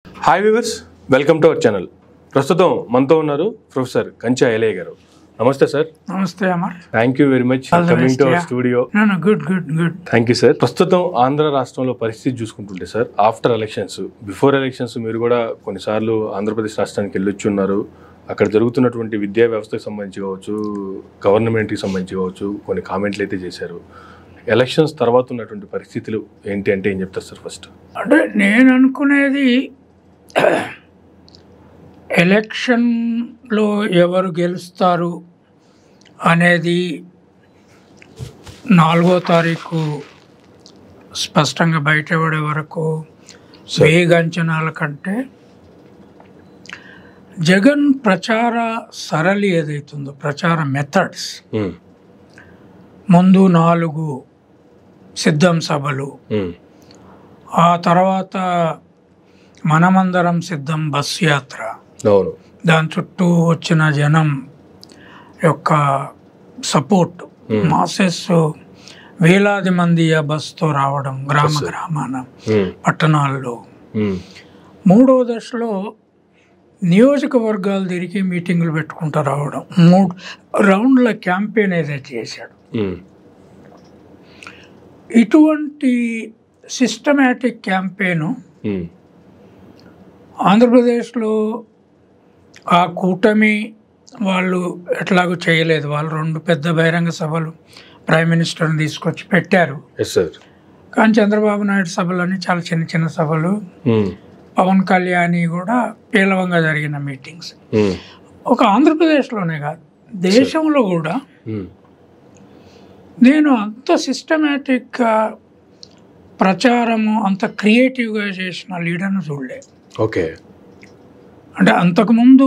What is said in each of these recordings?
Hi viewers, welcome to our channel. ప్రస్తుతం మనతో ఉన్నారు ప్రొఫెసర్ కంచా ఎలయ్య గారు. నమస్తే సార్. నమస్తే Amar. Thank you very much coming to our studio. Good. Thank you sir. ప్రస్తుతం ఆంధ్ర రాష్ట్రంలో పరిస్థితి చూసుకుంటుంటే sir, after elections, before elections మీరు కూడా కొన్నిసార్లు ఆంధ్రప్రదేశ్ రాష్ట్రానికి వెళ్ళొచ్చున్నారు. అక్కడ జరుగుతున్నటువంటి విద్యా వ్యవస్థకు సంబంధించి కావచ్చు, గవర్నమెంట్కి సంబంధించి కావచ్చు, కొన్ని కామెంట్లు అయితే చేశారు. ఎలక్షన్స్ తర్వాత ఉన్నటువంటి పరిస్థితులు ఏంటి అంటే ఏం చెప్తారు సార్? ఫస్ట్ అంటే నేను అనుకునేది, ఎలక్షన్లో ఎవరు గెలుస్తారు అనేది 4వ తారీఖు స్పష్టంగా బయటపడే వరకు వేగ అంచనాల కంటే జగన్ ప్రచార సరళి ఏదైతుందో, ప్రచార మెథడ్స్, ముందు 4 సిద్ధం సభలు, ఆ తర్వాత మనమందరం సిద్ధం బస్ యాత్ర, దాని చుట్టూ వచ్చిన జనం యొక్క సపోర్ట్, మాసెస్ వేలాది మంది ఆ బస్తో రావడం, గ్రామాన పట్టణాల్లో. 3వ దశలో నియోజకవర్గాలు తిరిగి మీటింగులు పెట్టుకుంటూ రావడం, 3 రౌండ్ల క్యాంపెయిన్ ఏదైతే చేశాడు. ఇటువంటి సిస్టమేటిక్ క్యాంపెయిన్ ఆంధ్రప్రదేశ్లో ఆ కూటమి వాళ్ళు ఎట్లాగో చేయలేదు. వాళ్ళు 2 పెద్ద బహిరంగ సభలు ప్రైమ్ మినిస్టర్ని తీసుకొచ్చి పెట్టారు. కానీ చంద్రబాబు నాయుడు సభలని చాలా చిన్న చిన్న సభలు, పవన్ కళ్యాణ్ కూడా పేలవంగా జరిగిన మీటింగ్స్. ఒక ఆంధ్రప్రదేశ్లోనే కాదు, దేశంలో కూడా నేను అంత సిస్టమేటిక్గా ప్రచారము, అంత క్రియేటివ్గా చేసిన లీడర్ను చూడలేదు. ఓకే. అంటే అంతకుముందు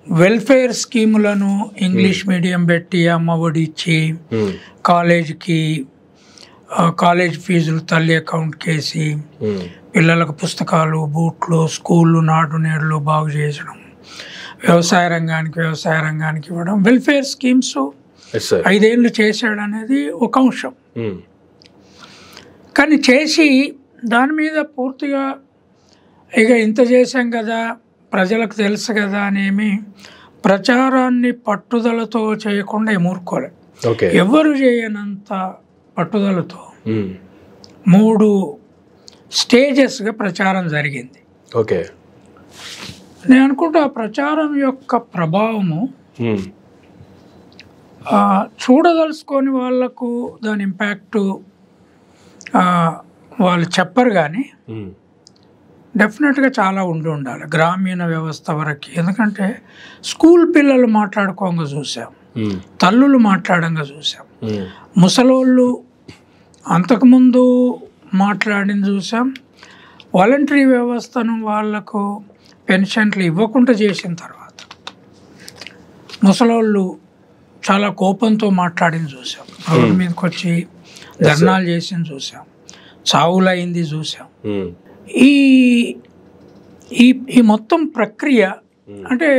వెల్ఫేర్ స్కీములను ఇంగ్లీష్ మీడియం పెట్టి అమ్మఒడి ఇచ్చి, కాలేజ్ ఫీజులు తల్లి అకౌంట్కి వేసి, పిల్లలకు పుస్తకాలు, బూట్లు, స్కూళ్ళు, నాడు నేడులు బాగు చేసడం, వ్యవసాయ రంగానికి ఇవ్వడం, వెల్ఫేర్ స్కీమ్స్ 5 ఏళ్ళు చేశాడనేది ఒక అంశం. కానీ చేసి దాని మీద పూర్తిగా ఇక ఇంత చేశాం కదా, ప్రజలకు తెలుసు కదా అనేమి ప్రచారాన్ని పట్టుదలతో చేయకుండా ఎమూర్కోలే. ఎవరు చేయనంత పట్టుదలతో 3 స్టేజెస్గా ప్రచారం జరిగింది. ఓకే. నేను అనుకుంటా ఆ ప్రచారం యొక్క ప్రభావము చూడదలుచుకొని వాళ్లకు దాని ఇంపాక్టు వాళ్ళు చెప్పరు, కానీ డెఫినెట్గా చాలా ఉండాలి గ్రామీణ వ్యవస్థ వరకు. ఎందుకంటే స్కూల్ పిల్లలు మాట్లాడుకోగా చూసాం, తల్లులు మాట్లాడంగా చూసాం, ముసలోళ్ళు అంతకుముందు మాట్లాడింది చూసాం. వాలంటరీ వ్యవస్థను వాళ్లకు పెన్షన్లు ఇవ్వకుండా చేసిన తర్వాత ముసలోళ్ళు చాలా కోపంతో మాట్లాడింది చూసాం, రోడ్డు మీదకి వచ్చి ధర్నాలు చేసింది చూసాం, చావులైంది చూసాం. ఈ ఈ మొత్తం ప్రక్రియ అంటే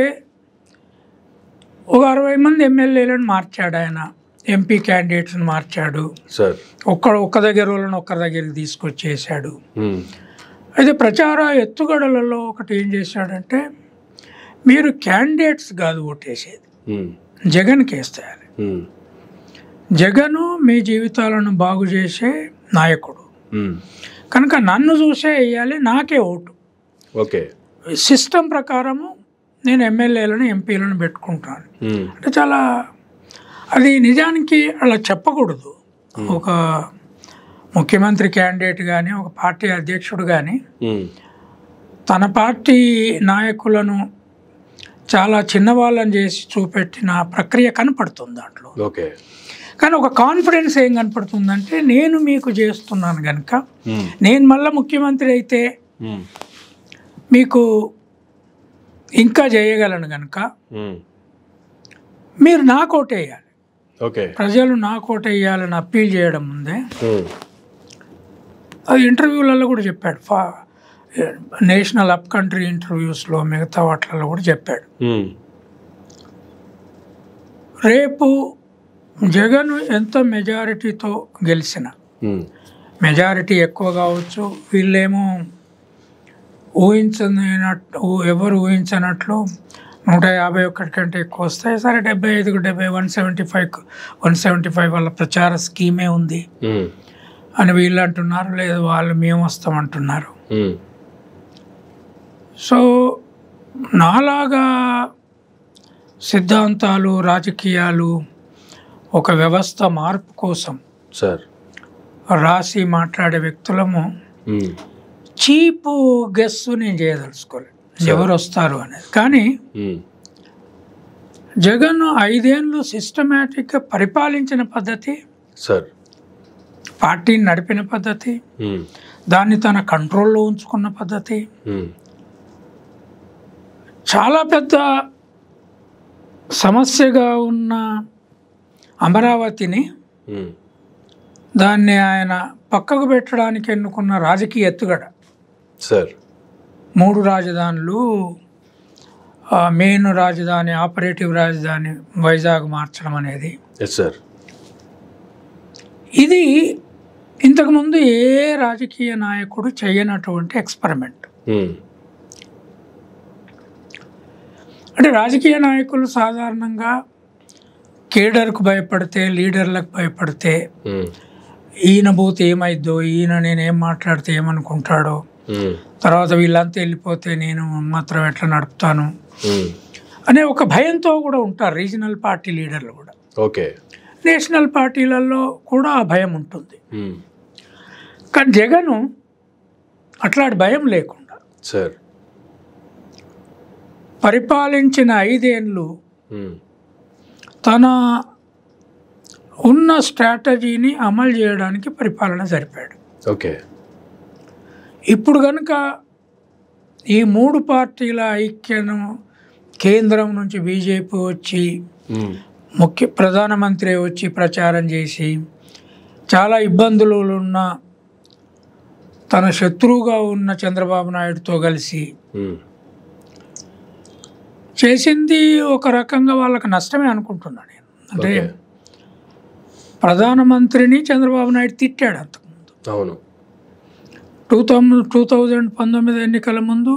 ఒక 60 మంది ఎమ్మెల్యేలను మార్చాడు ఆయన, ఎంపీ క్యాండిడేట్స్ని మార్చాడు, ఒక్క దగ్గర వాళ్ళని ఒక్కరి దగ్గరికి తీసుకొచ్చేసాడు. అయితే ప్రచార ఎత్తుగడలలో ఒకటి ఏం చేశాడంటే, మీరు క్యాండిడేట్స్ కాదు ఓటేసేది, జగన్కి వేసేయాలి. జగను మీ జీవితాలను బాగు చేసే నాయకుడు కనుక నన్ను చూసే వేయాలి, నాకే ఓటు. ఓకే. సిస్టమ్ ప్రకారము నేను ఎమ్మెల్యేలను ఎంపీలను పెట్టుకుంటాను అంటే చాలా, అది నిజానికి అలా చెప్పకూడదు. ఒక ముఖ్యమంత్రి క్యాండిడేట్ కానీ, ఒక పార్టీ అధ్యక్షుడు కానీ తన పార్టీ నాయకులను చాలా చిన్నవాళ్ళని చేసి చూపెట్టిన ప్రక్రియ కనపడుతుంది దాంట్లో. ఓకే. కానీ ఒక కాన్ఫిడెన్స్ ఏం కనపడుతుందంటే, నేను మీకు చేస్తున్నాను కనుక, నేను మళ్ళీ ముఖ్యమంత్రి అయితే మీకు ఇంకా చేయగలను కనుక మీరు నా కోటేయాలి, ప్రజలు నా కోటేయాలని అప్పీల్ చేయడం ముందే అది ఇంటర్వ్యూలలో కూడా చెప్పాడు. నేషనల్ అప్ కంట్రీ ఇంటర్వ్యూస్లో, మిగతా వాటిలలో కూడా చెప్పాడు. రేపు జగన్ ఎంత మెజారిటీతో గెలిచిన, మెజారిటీ ఎక్కువ కావచ్చు, వీళ్ళేమో ఎవరు ఊహించనట్లు 151 కంటే ఎక్కువ వస్తాయి. సరే 75కు 70, 175 వాళ్ళ ప్రచార స్కీమే ఉంది అని వీళ్ళు అంటున్నారు. లేదు వాళ్ళు మేము వస్తామంటున్నారు. సో నాలాగా సిద్ధాంతాలు, రాజకీయాలు, ఒక వ్యవస్థ మార్పు కోసం రాసి మాట్లాడే వ్యక్తులము చీప్ గెస్ నేను చేయదలుచుకోలేదు ఎవరు వస్తారు అనేది. కానీ జగన్ 5 ఏళ్ళు సిస్టమేటిక్గా పరిపాలించిన పద్ధతి, పార్టీని నడిపిన పద్ధతి, దాన్ని తన కంట్రోల్లో ఉంచుకున్న పద్ధతి, చాలా పెద్ద సమస్యగా ఉన్న అమరావతిని దాన్ని ఆయన పక్కకు పెట్టడానికి ఎన్నుకున్న రాజకీయ ఎత్తుగడ. 3 రాజధానులు, మెయిన్ రాజధాని, ఆపరేటివ్ రాజధాని వైజాగ్ మార్చడం అనేది ఇది ఇంతకుముందు ఏ రాజకీయ నాయకుడు చేయనటువంటి ఎక్స్పెరిమెంట్. అంటే రాజకీయ నాయకులు సాధారణంగా కేడర్కు భయపడితే, లీడర్లకు భయపడితే, ఈయన పోతే ఏమైద్దో, ఈయన నేనేం మాట్లాడితే ఏమనుకుంటాడో, తర్వాత వీళ్ళంతా వెళ్ళిపోతే నేను మాత్రం ఎట్లా నడుపుతాను అనే ఒక భయంతో కూడా ఉంటారు రీజనల్ పార్టీ లీడర్లు కూడా. నేషనల్ పార్టీలలో కూడా ఆ భయం ఉంటుంది. కానీ జగను అట్లాంటి భయం లేకుండా పరిపాలించిన 5 ఏళ్ళు తన ఉన్న స్ట్రాటజీని అమలు చేయడానికి పరిపాలన జరిపాడు. ఇప్పుడు కనుక ఈ 3 పార్టీల ఐక్యను కేంద్రం నుంచి బీజేపీ వచ్చి ప్రధానమంత్రి వచ్చి ప్రచారం చేసి చాలా ఇబ్బందులు ఉన్న తన శత్రువుగా ఉన్న చంద్రబాబు నాయుడుతో కలిసి చేసింది ఒక రకంగా వాళ్ళకి నష్టమే అనుకుంటున్నాను నేను. అంటే ప్రధానమంత్రిని చంద్రబాబు నాయుడు తిట్టాడు అంతకుముందు. 2019 ఎన్నికల ముందు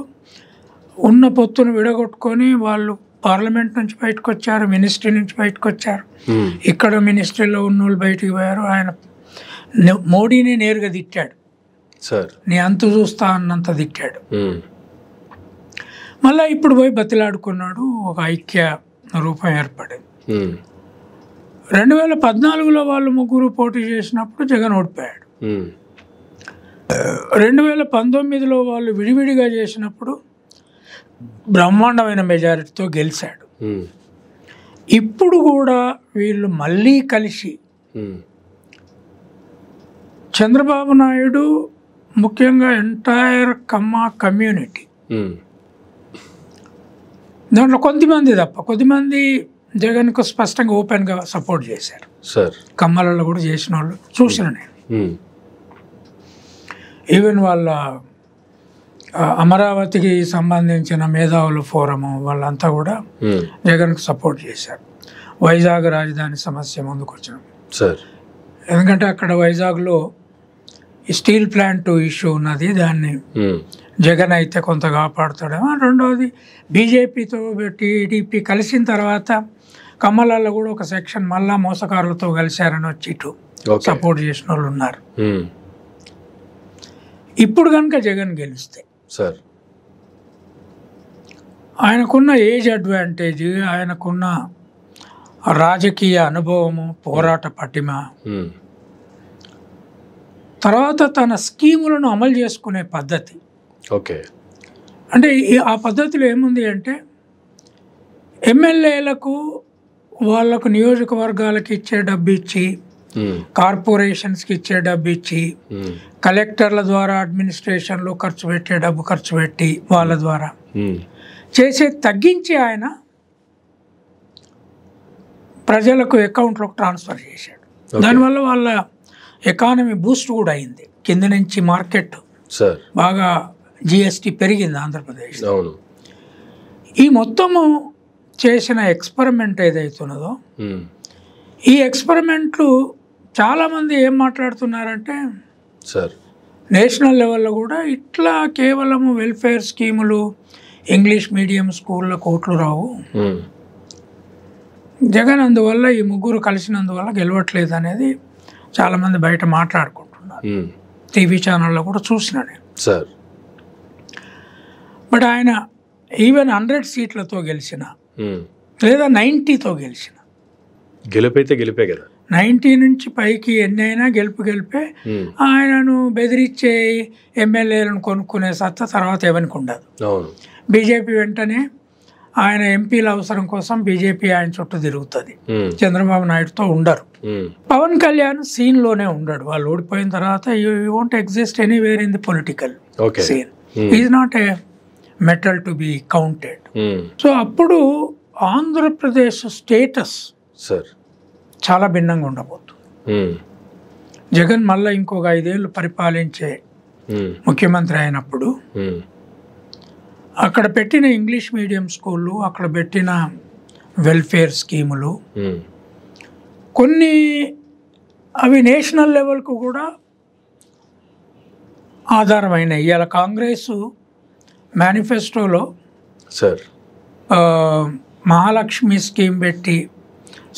ఉన్న పొత్తును విడగొట్టుకొని వాళ్ళు పార్లమెంట్ నుంచి బయటకు వచ్చారు, మినిస్ట్రీ నుంచి బయటకు వచ్చారు. ఇక్కడ మినిస్ట్రీలో ఉన్న వాళ్ళు బయటికి పోయారు. ఆయన మోడీని నేరుగా తిట్టాడు, నీ అంతు చూస్తా అన్నంత తిట్టాడు. మళ్ళీ ఇప్పుడు పోయి బతిలాడుకున్నాడు, ఒక ఐక్య రూపం ఏర్పడింది. 2014లో వాళ్ళు 3 పోటీ చేసినప్పుడు జగన్ ఓడిపోయాడు. 2019లో వాళ్ళు విడివిడిగా చేసినప్పుడు బ్రహ్మాండమైన మెజారిటీతో గెలిచాడు. ఇప్పుడు కూడా వీళ్ళు మళ్ళీ కలిసి చంద్రబాబు నాయుడు ముఖ్యంగా ఎంటైర్ కమ్యూనిటీ, దాంట్లో కొద్దిమంది జగన్కు స్పష్టంగా ఓపెన్గా సపోర్ట్ చేశారు. కమ్మలలో కూడా చేసిన వాళ్ళు చూసిన నేను. ఈవెన్ వాళ్ళ అమరావతికి సంబంధించిన మేధావుల ఫోరము వాళ్ళంతా కూడా జగన్కు సపోర్ట్ చేశారు. వైజాగ్ రాజధాని సమస్య ముందుకు వచ్చినాం. ఎందుకంటే అక్కడ వైజాగ్లో స్టీల్ ప్లాంట్ ఇష్యూ ఉన్నది, దాన్ని జగన్ అయితే కొంత కాపాడుతాడేమో. రెండవది బీజేపీతో టీడీపీ కలిసిన తర్వాత కమ్మలలో కూడా ఒక సెక్షన్ మళ్ళా మోసకారులతో కలిశారని వచ్చి ఇటు సపోర్ట్ చేసిన వాళ్ళు ఉన్నారు. ఇప్పుడు కనుక జగన్ గెలిస్తే ఆయనకున్న ఏజ్ అడ్వాంటేజ్, ఆయనకున్న రాజకీయ అనుభవము, పోరాట పటిమ, తర్వాత తన స్కీములను అమలు చేసుకునే పద్ధతి. అంటే ఆ పద్ధతిలో ఏముంది అంటే ఎమ్మెల్యేలకు వాళ్ళకు నియోజకవర్గాలకు ఇచ్చే డబ్బు ఇచ్చి, కార్పొరేషన్స్కి ఇచ్చే డబ్బు ఇచ్చి, కలెక్టర్ల ద్వారా అడ్మినిస్ట్రేషన్లో డబ్బు ఖర్చు పెట్టి వాళ్ళ ద్వారా చేసే తగ్గించి ఆయన ప్రజలకు అకౌంట్లోకి ట్రాన్స్ఫర్ చేశాడు. దానివల్ల వాళ్ళ ఎకానమీ బూస్ట్ కూడా అయింది. కింద నుంచి మార్కెట్ బాగా జిఎస్టీ పెరిగింది ఆంధ్రప్రదేశ్. ఈ మొత్తము చేసిన ఎక్స్పెరిమెంట్ ఏదైతున్నదో, ఈ ఎక్స్పెరిమెంట్లు చాలామంది ఏం మాట్లాడుతున్నారంటే నేషనల్ లెవెల్లో కూడా ఇట్లా కేవలం వెల్ఫేర్ స్కీములు, ఇంగ్లీష్ మీడియం స్కూళ్ళ కోట్లు రావు. జగన్ అందువల్ల ఈ ముగ్గురు కలిసినందువల్ల గెలవట్లేదు అనేది చాలామంది బయట మాట్లాడుకుంటున్నారు. టీవీ ఛానల్లో కూడా చూసిన నేను. బట్ ఆయన ఈవెన్ 100 సీట్లతో గెలిచిన లేదా 90తో గెలిచిన, గెలుపైతే గెలిపే కదా, 90 నుంచి పైకి ఎన్ని అయినా గెలిపే. ఆయనను బెదిరించే ఎమ్మెల్యేలను కొనుక్కునే సత్తా తర్వాత ఎవరికి ఉండదు. బీజేపీ వెంటనే ఆయన ఎంపీల అవసరం కోసం బీజేపీ ఆయన చుట్టూ తిరుగుతుంది. చంద్రబాబు నాయుడుతో ఉండరు. పవన్ కళ్యాణ్ సీన్లోనే ఉండడు. వాళ్ళు ఓడిపోయిన తర్వాత you won't exist anywhere in the political scene. Is not a metal to be counted. So అప్పుడు ఆంధ్రప్రదేశ్ స్టేటస్ చాలా భిన్నంగా ఉండబోతుంది. జగన్ మళ్ళీ ఇంకొక 5 ఏళ్ళు పరిపాలించే ముఖ్యమంత్రి అయినప్పుడు అక్కడ పెట్టిన ఇంగ్లీష్ మీడియం స్కూళ్ళు, అక్కడ పెట్టిన వెల్ఫేర్ స్కీములు కొన్ని అవి నేషనల్ లెవెల్కు కూడా ఆధారమైనవి. ఇవాళ కాంగ్రెస్ మేనిఫెస్టోలో మహాలక్ష్మి స్కీమ్ పెట్టి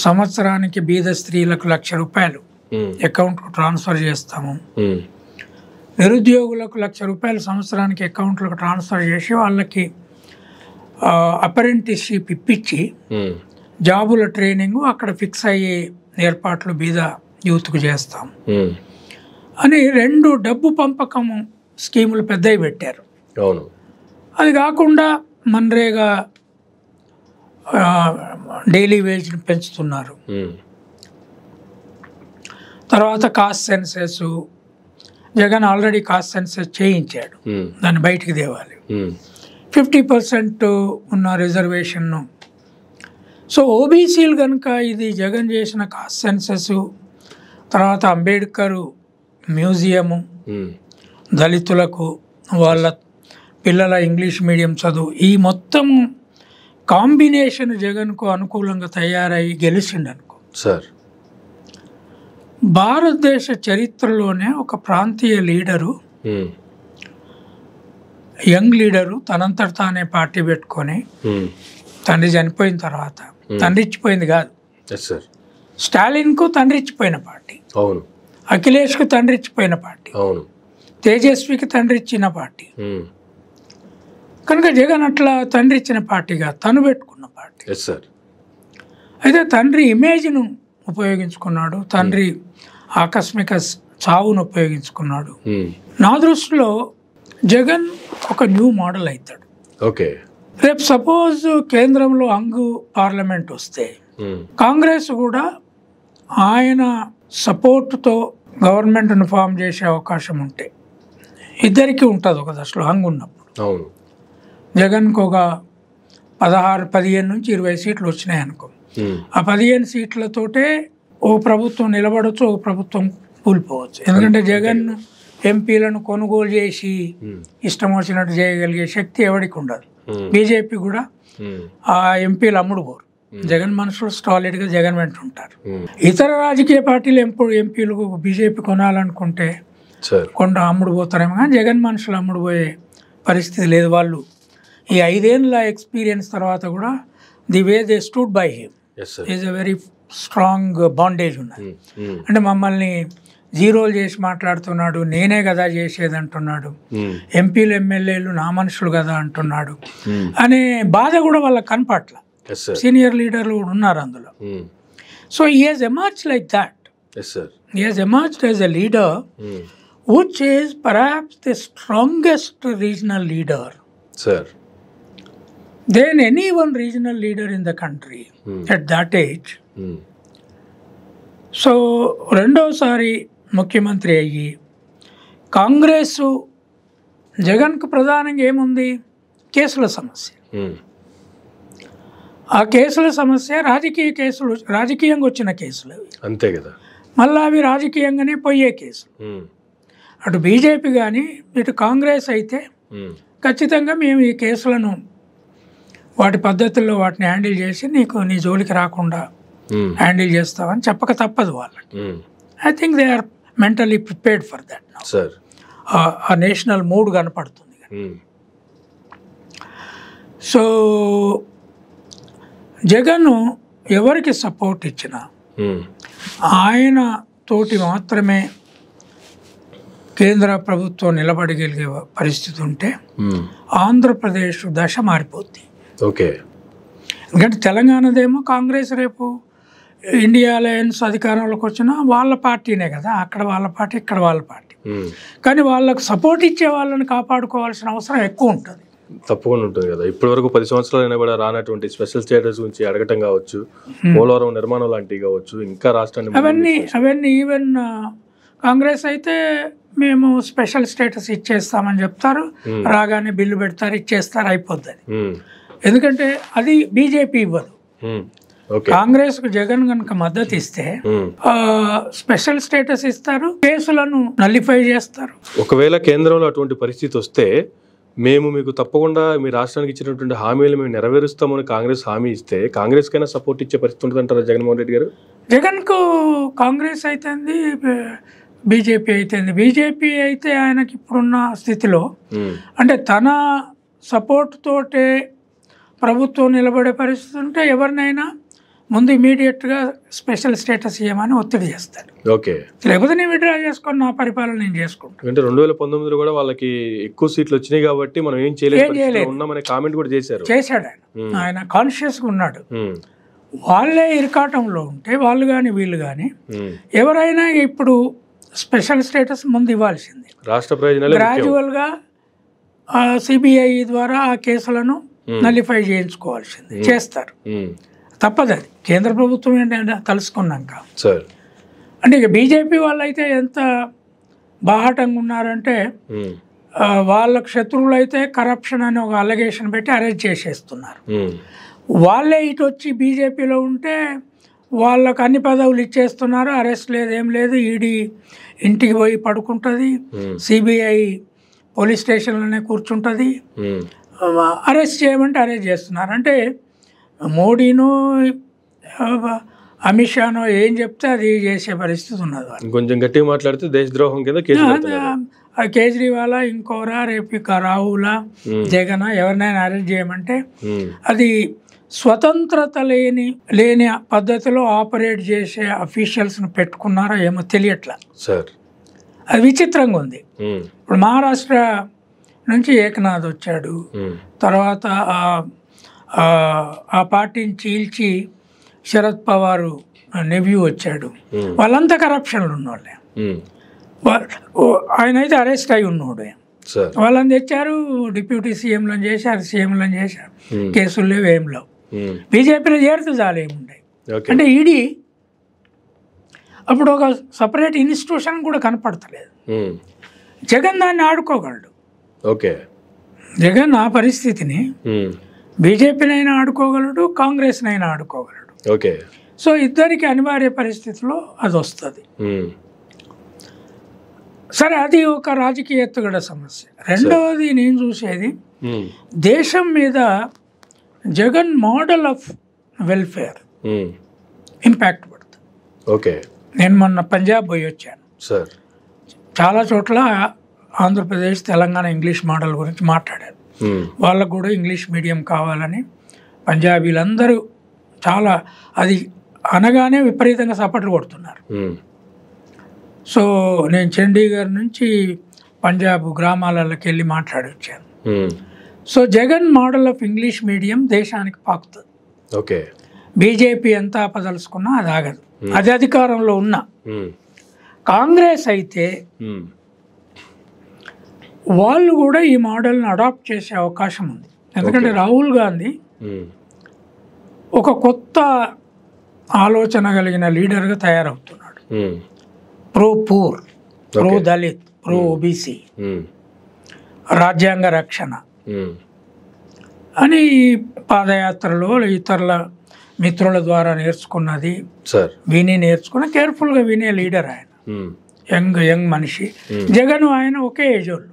సంవత్సరానికి బీద స్త్రీలకు ₹1,00,000 అకౌంట్కు ట్రాన్స్ఫర్ చేస్తాము, నిరుద్యోగులకు ₹1,00,000 సంవత్సరానికి అకౌంట్లకు ట్రాన్స్ఫర్ చేసి వాళ్ళకి అప్రెంటిస్షిప్ ఇప్పించి జాబుల ట్రైనింగ్ అక్కడ ఫిక్స్ అయ్యే ఏర్పాట్లు బీద యూత్కు చేస్తాం అని 2 డబ్బు పంపకము స్కీములు పెద్దవి పెట్టారు. అది కాకుండా మన్రేగా డైలీ వేజ్ని పెంచుతున్నారు. తర్వాత cost senses, Jagan already cost senses చేయించాడు, దాన్ని బయటికి తేవాలి. 50% ఉన్న రిజర్వేషన్ను. సో ఓబీసీలు కనుక ఇది జగన్ చేసిన కాస్ట్ సెన్సెస్, తర్వాత అంబేద్కర్ మ్యూజియము, దళితులకు వాళ్ళ పిల్లల ఇంగ్లీష్ మీడియం చదువు, ఈ మొత్తం కాంబినేషన్ జగన్కు అనుకూలంగా తయారయ్యి గెలిచిండనుకో భారతదేశ చరిత్రలోనే ఒక ప్రాంతీయ లీడరు, యంగ్ లీడరు తనంతట తానే పార్టీ పెట్టుకొని, తండ్రి చనిపోయిన తర్వాత, తండ్రి ఇచ్చిపోయింది కాదు, స్టాలిన్కు తండ్రి ఇచ్చిపోయిన పార్టీ, అఖిలేష్కు తండ్రి ఇచ్చిపోయిన పార్టీ, తేజస్వికి తండ్రి ఇచ్చిన పార్టీ. కనుక జగన్ అట్లా తండ్రి ఇచ్చిన పార్టీగా తను పెట్టుకున్న పార్టీ. అయితే తండ్రి ఇమేజ్ను ఉపయోగించుకున్నాడు, తండ్రి ఆకస్మిక చావును ఉపయోగించుకున్నాడు. నా దృష్టిలో జగన్ ఒక న్యూ మోడల్ అవుతాడు. రేపు సపోజ్ కేంద్రంలో హంగు పార్లమెంట్ వస్తే కాంగ్రెస్ కూడా ఆయన సపోర్టుతో గవర్నమెంట్ను ఫామ్ చేసే అవకాశం ఉంటే ఇద్దరికి ఉంటుంది ఒక దశలో హంగు ఉన్నప్పుడు. జగన్కు ఒక 15 నుంచి 20 సీట్లు వచ్చినాయి అనుకో, ఆ 15 సీట్లతోటే ఓ ప్రభుత్వం నిలబడవచ్చు, ఓ ప్రభుత్వం కూలిపోవచ్చు. ఎందుకంటే జగన్ ఎంపీలను కొనుగోలు చేసి ఇష్టం వచ్చినట్టు చేయగలిగే శక్తి ఎవరికి ఉండదు. బీజేపీ కూడా ఆ ఎంపీలు అమ్ముడుపోరు. జగన్ మనుషులు సాలిడ్గా జగన్ వెంట ఉంటారు. ఇతర రాజకీయ పార్టీలు ఎంపీలు బీజేపీ కొనాలనుకుంటే అమ్ముడుపోతారేమో, కానీ జగన్ మనుషులు అమ్ముడుపోయే పరిస్థితి లేదు. వాళ్ళు ఈ 5 ఏళ్ళ ఎక్స్పీరియన్స్ తర్వాత కూడా the way they stood by him is a very strong bondage ఉన్నది. అంటే మమ్మల్ని జీరోలు చేసి మాట్లాడుతున్నాడు, నేనే కదా చేసేది అంటున్నాడు, ఎంపీలు ఎమ్మెల్యేలు నా మనుషులు కదా అంటున్నాడు అనే బాధ కూడా వాళ్ళకి కనపట్ల. సీనియర్ లీడర్లు కూడా ఉన్నారు అందులో. So he has emerged like that. He has emerged as a leader which is perhaps the strongest regional leader than any one regional leader in the country at that age. So రెండోసారి ముఖ్యమంత్రి అయ్యి కాంగ్రెస్ జగన్కు ప్రధానంగా ఏముంది, కేసుల సమస్య. ఆ కేసుల సమస్య రాజకీయ కేసులు, రాజకీయంగా వచ్చిన కేసులు అవి, అంతే కదా, మళ్ళీ అవి రాజకీయంగానే పోయే కేసులు. అటు బీజేపీ కానీ ఇటు కాంగ్రెస్ అయితే ఖచ్చితంగా మేము ఈ కేసులను వాటి పద్ధతుల్లో వాటిని హ్యాండిల్ చేసి నీ జోలికి రాకుండా హ్యాండిల్ చేస్తామని చెప్పక తప్పదు వాళ్ళకి. I think they are mentally prepared for that now. ఆ నేషనల్ మూడ్ కనపడుతుంది. సో జగన్ ఎవరికి సపోర్ట్ ఇచ్చినా ఆయన తోటి మాత్రమే కేంద్ర ప్రభుత్వం నిలబడగలిగే పరిస్థితి ఉంటే ఆంధ్రప్రదేశ్ దశ మారిపోద్ది. ఓకే, ఎందుకంటే తెలంగాణదేమో కాంగ్రెస్ రేపు ఇండియా అలయన్స్ అధికారంలోకి వచ్చినా వాళ్ళ పార్టీనే కదా, అక్కడ వాళ్ళ పార్టీ ఇక్కడ వాళ్ళ పార్టీ. కానీ వాళ్ళకు సపోర్ట్ ఇచ్చే వాళ్ళని కాపాడుకోవాల్సిన అవసరం ఎక్కువ ఉంటుంది. తప్పకుండా ఉంటుంది కదా. ఇప్పటి వరకు 10 సంవత్సరాలైనా కూడా రానటువంటి స్పెషల్ స్టేటస్ గురించి అడగటం కావచ్చు, పోలవరం నిర్మాణం లాంటివి కావచ్చు, ఇంకా రాష్ట్రాన్ని అవన్నీ ఈవెన్ కాంగ్రెస్ అయితే మేము స్పెషల్ స్టేటస్ ఇచ్చేస్తామని చెప్తారు, రాగానే బిల్లు పెడతారు, ఇచ్చేస్తారు, అయిపోద్ది. ఎందుకంటే అది బీజేపీ ఇవ్వదు. కాంగ్రెస్ కు జగన్ కనుక మద్దతు ఇస్తే స్పెషల్ స్టేటస్ ఇస్తారు, కేసులను నల్లిఫై చేస్తారు. ఒకవేళ కేంద్రంలో అటువంటి పరిస్థితి వస్తే మేము మీకు తప్పకుండా మీ రాష్ట్రానికి ఇచ్చినటువంటి హామీలు మేము నెరవేరుస్తామని కాంగ్రెస్ హామీ ఇస్తే కాంగ్రెస్ కైనా సపోర్ట్ ఇచ్చే పరిస్థితి ఉంటుంది అంటారా జగన్మోహన్ రెడ్డి గారు? జగన్ కు కాంగ్రెస్ అయితేంది, బీజేపీ అయితేంది. బీజేపీ అయితే ఆయనకి ఇప్పుడున్న స్థితిలో అంటే తన సపోర్ట్ తోటే ప్రభుత్వం నిలబడే పరిస్థితి ఉంటే ఎవరినైనా ముందు ఇమీడియట్గా స్పెషల్ స్టేటస్ ఇవ్వమని ఒత్తిడి చేస్తాడు. ఓకే, లేకపోతే నేను విడ్రా చేసుకొని నా పరిపాలన నేను చేసుకుంటాను. అంటే 2019లో కూడా వాళ్ళకి ఎక్కువ సీట్లు వచ్చినాయి కాబట్టి మనం ఏం చేయలేము కామెంట్ కూడా చేశాడు ఆయన కాన్షియస్గా ఉన్నాడు. వాళ్ళే ఇరకాటంలో ఉంటే వాళ్ళు కానీ వీళ్ళు కానీ ఎవరైనా ఇప్పుడు స్పెషల్ స్టేటస్ ముందు ఇవ్వాల్సింది. రాష్ట్ర ప్రయోజనాలు గ్రాడ్యువల్గా సిబిఐ ద్వారా ఆ కేసులను నల్లిఫై చేయించుకోవాల్సింది, చేస్తారు. తప్పదు, అది కేంద్ర ప్రభుత్వం ఏంటంటే కలుసుకున్నాక. అంటే ఇక బీజేపీ వాళ్ళు అయితే ఎంత బాహాటంగా ఉన్నారంటే వాళ్ళకు శత్రువులు అయితే కరప్షన్ అని ఒక అలిగేషన్ పెట్టి అరెస్ట్ చేసేస్తున్నారు. వాళ్ళే ఇటు వచ్చి బీజేపీలో ఉంటే వాళ్ళకు అన్ని పదవులు ఇచ్చేస్తున్నారు, అరెస్ట్ లేదు, ఏం లేదు, ఈడీ ఇంటికి పోయి పడుకుంటుంది, సిబిఐ పోలీస్ స్టేషన్లోనే కూర్చుంటుంది, అరెస్ట్ చేయమంటే అరెస్ట్ చేస్తున్నారు. అంటే మోడీను అమిత్ షానో ఏం చెప్తే అది చేసే పరిస్థితి ఉన్నది. కొంచెం గట్టిగా మాట్లాడితే దేశద్రోహం కింద కేజ్రీవాల్ ఇంకోరా రేపు ఇక రాహులా జగన్ ఎవరినైనా అరెస్ట్ చేయమంటే అది స్వతంత్రత లేని పద్ధతిలో ఆపరేట్ చేసే అఫీషియల్స్ని పెట్టుకున్నారో ఏమో తెలియట్లా సార్. అది విచిత్రంగా ఉంది. ఇప్పుడు మహారాష్ట్ర నుంచి ఏకనాథ్ వచ్చాడు, తర్వాత ఆ పార్టీని చీల్చి శరద్ పవార్ నెవ్యూ వచ్చాడు, వాళ్ళంతా కరప్షన్లు ఉన్నోళ్ళే. ఆయన అయితే అరెస్ట్ అయి ఉన్నాడు. వాళ్ళని తెచ్చారు, డిప్యూటీ సీఎంలను చేశారు, సీఎంలను చేశారు, కేసులు లేవు, ఏం లేవు. బీజేపీలో చేరితే చాలు ఏముంటాయి. అంటే ఈడీ అప్పుడు ఒక సపరేట్ ఇన్స్టిట్యూషన్ కూడా కనపడతలేదు. జగన్ దాన్ని ఆడుకోగలడు. జగన్ ఆ పరిస్థితిని బీజేపీనైనా ఆడుకోగలడు, కాంగ్రెస్నైనా ఆడుకోగలడు. సో ఇద్దరికి అనివార్య పరిస్థితిలో అది వస్తుంది. సరే, అది ఒక రాజకీయ ఎత్తుగడ సమస్య. రెండవది నేను చూసేది దేశం మీద Jagan model of welfare impact పడుతుంది. నేను మొన్న పంజాబ్ పోయి వచ్చాను. చాలా చోట్ల ఆంధ్రప్రదేశ్, తెలంగాణ ఇంగ్లీష్ మోడల్ గురించి మాట్లాడారు. వాళ్ళకు కూడా ఇంగ్లీష్ మీడియం కావాలని పంజాబీలందరూ చాలా అది అనగానే విపరీతంగా సపోర్ట్లు కొడుతున్నారు. సో నేను చండీగఢ్ నుంచి పంజాబ్ గ్రామాలలోకి వెళ్ళి మాట్లాడి వచ్చాను. So Jagan model of English medium దేశానికి పాకుతుంది. బీజేపీ ఎంత ఆపదలుచుకున్నా అది ఆగదు, అది అధికారంలో ఉన్న. కాంగ్రెస్ అయితే వాళ్ళు కూడా ఈ మోడల్ని అడాప్ట్ చేసే అవకాశం ఉంది. ఎందుకంటే రాహుల్ గాంధీ ఒక కొత్త ఆలోచన కలిగిన లీడర్గా తయారవుతున్నాడు. Pro poor, pro Dalit, pro OBC, రాజ్యాంగ రక్షణ అని పాదయాత్రలో ఇతరుల మిత్రుల ద్వారా నేర్చుకున్నది విని నేర్చుకున్న కేర్ఫుల్గా వినే లీడర్ ఆయన. యంగ్ మనిషి. జగన్ ఆయన ఒకే ఏజ్ వాళ్ళు.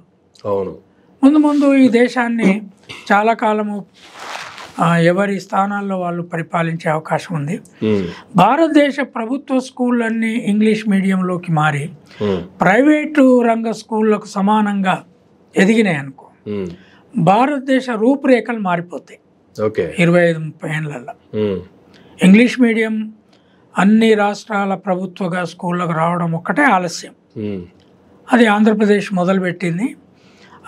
ముందు ముందు ఈ దేశాన్ని చాలా కాలము ఎవరి స్థానాల్లో వాళ్ళు పరిపాలించే అవకాశం ఉంది. భారతదేశ ప్రభుత్వ స్కూళ్ళన్నీ ఇంగ్లీష్ మీడియంలోకి మారి ప్రైవేటు రంగ స్కూళ్ళకు సమానంగా ఎదిగినాయి అనుకో, భారతదేశ రూపురేఖలు మారిపోతాయి 25-30 ఏళ్ళల్లో. ఇంగ్లీష్ మీడియం అన్ని రాష్ట్రాల ప్రభుత్వ స్కూళ్ళకు రావడం ఒక్కటే ఆలస్యం. అది ఆంధ్రప్రదేశ్ మొదలుపెట్టింది,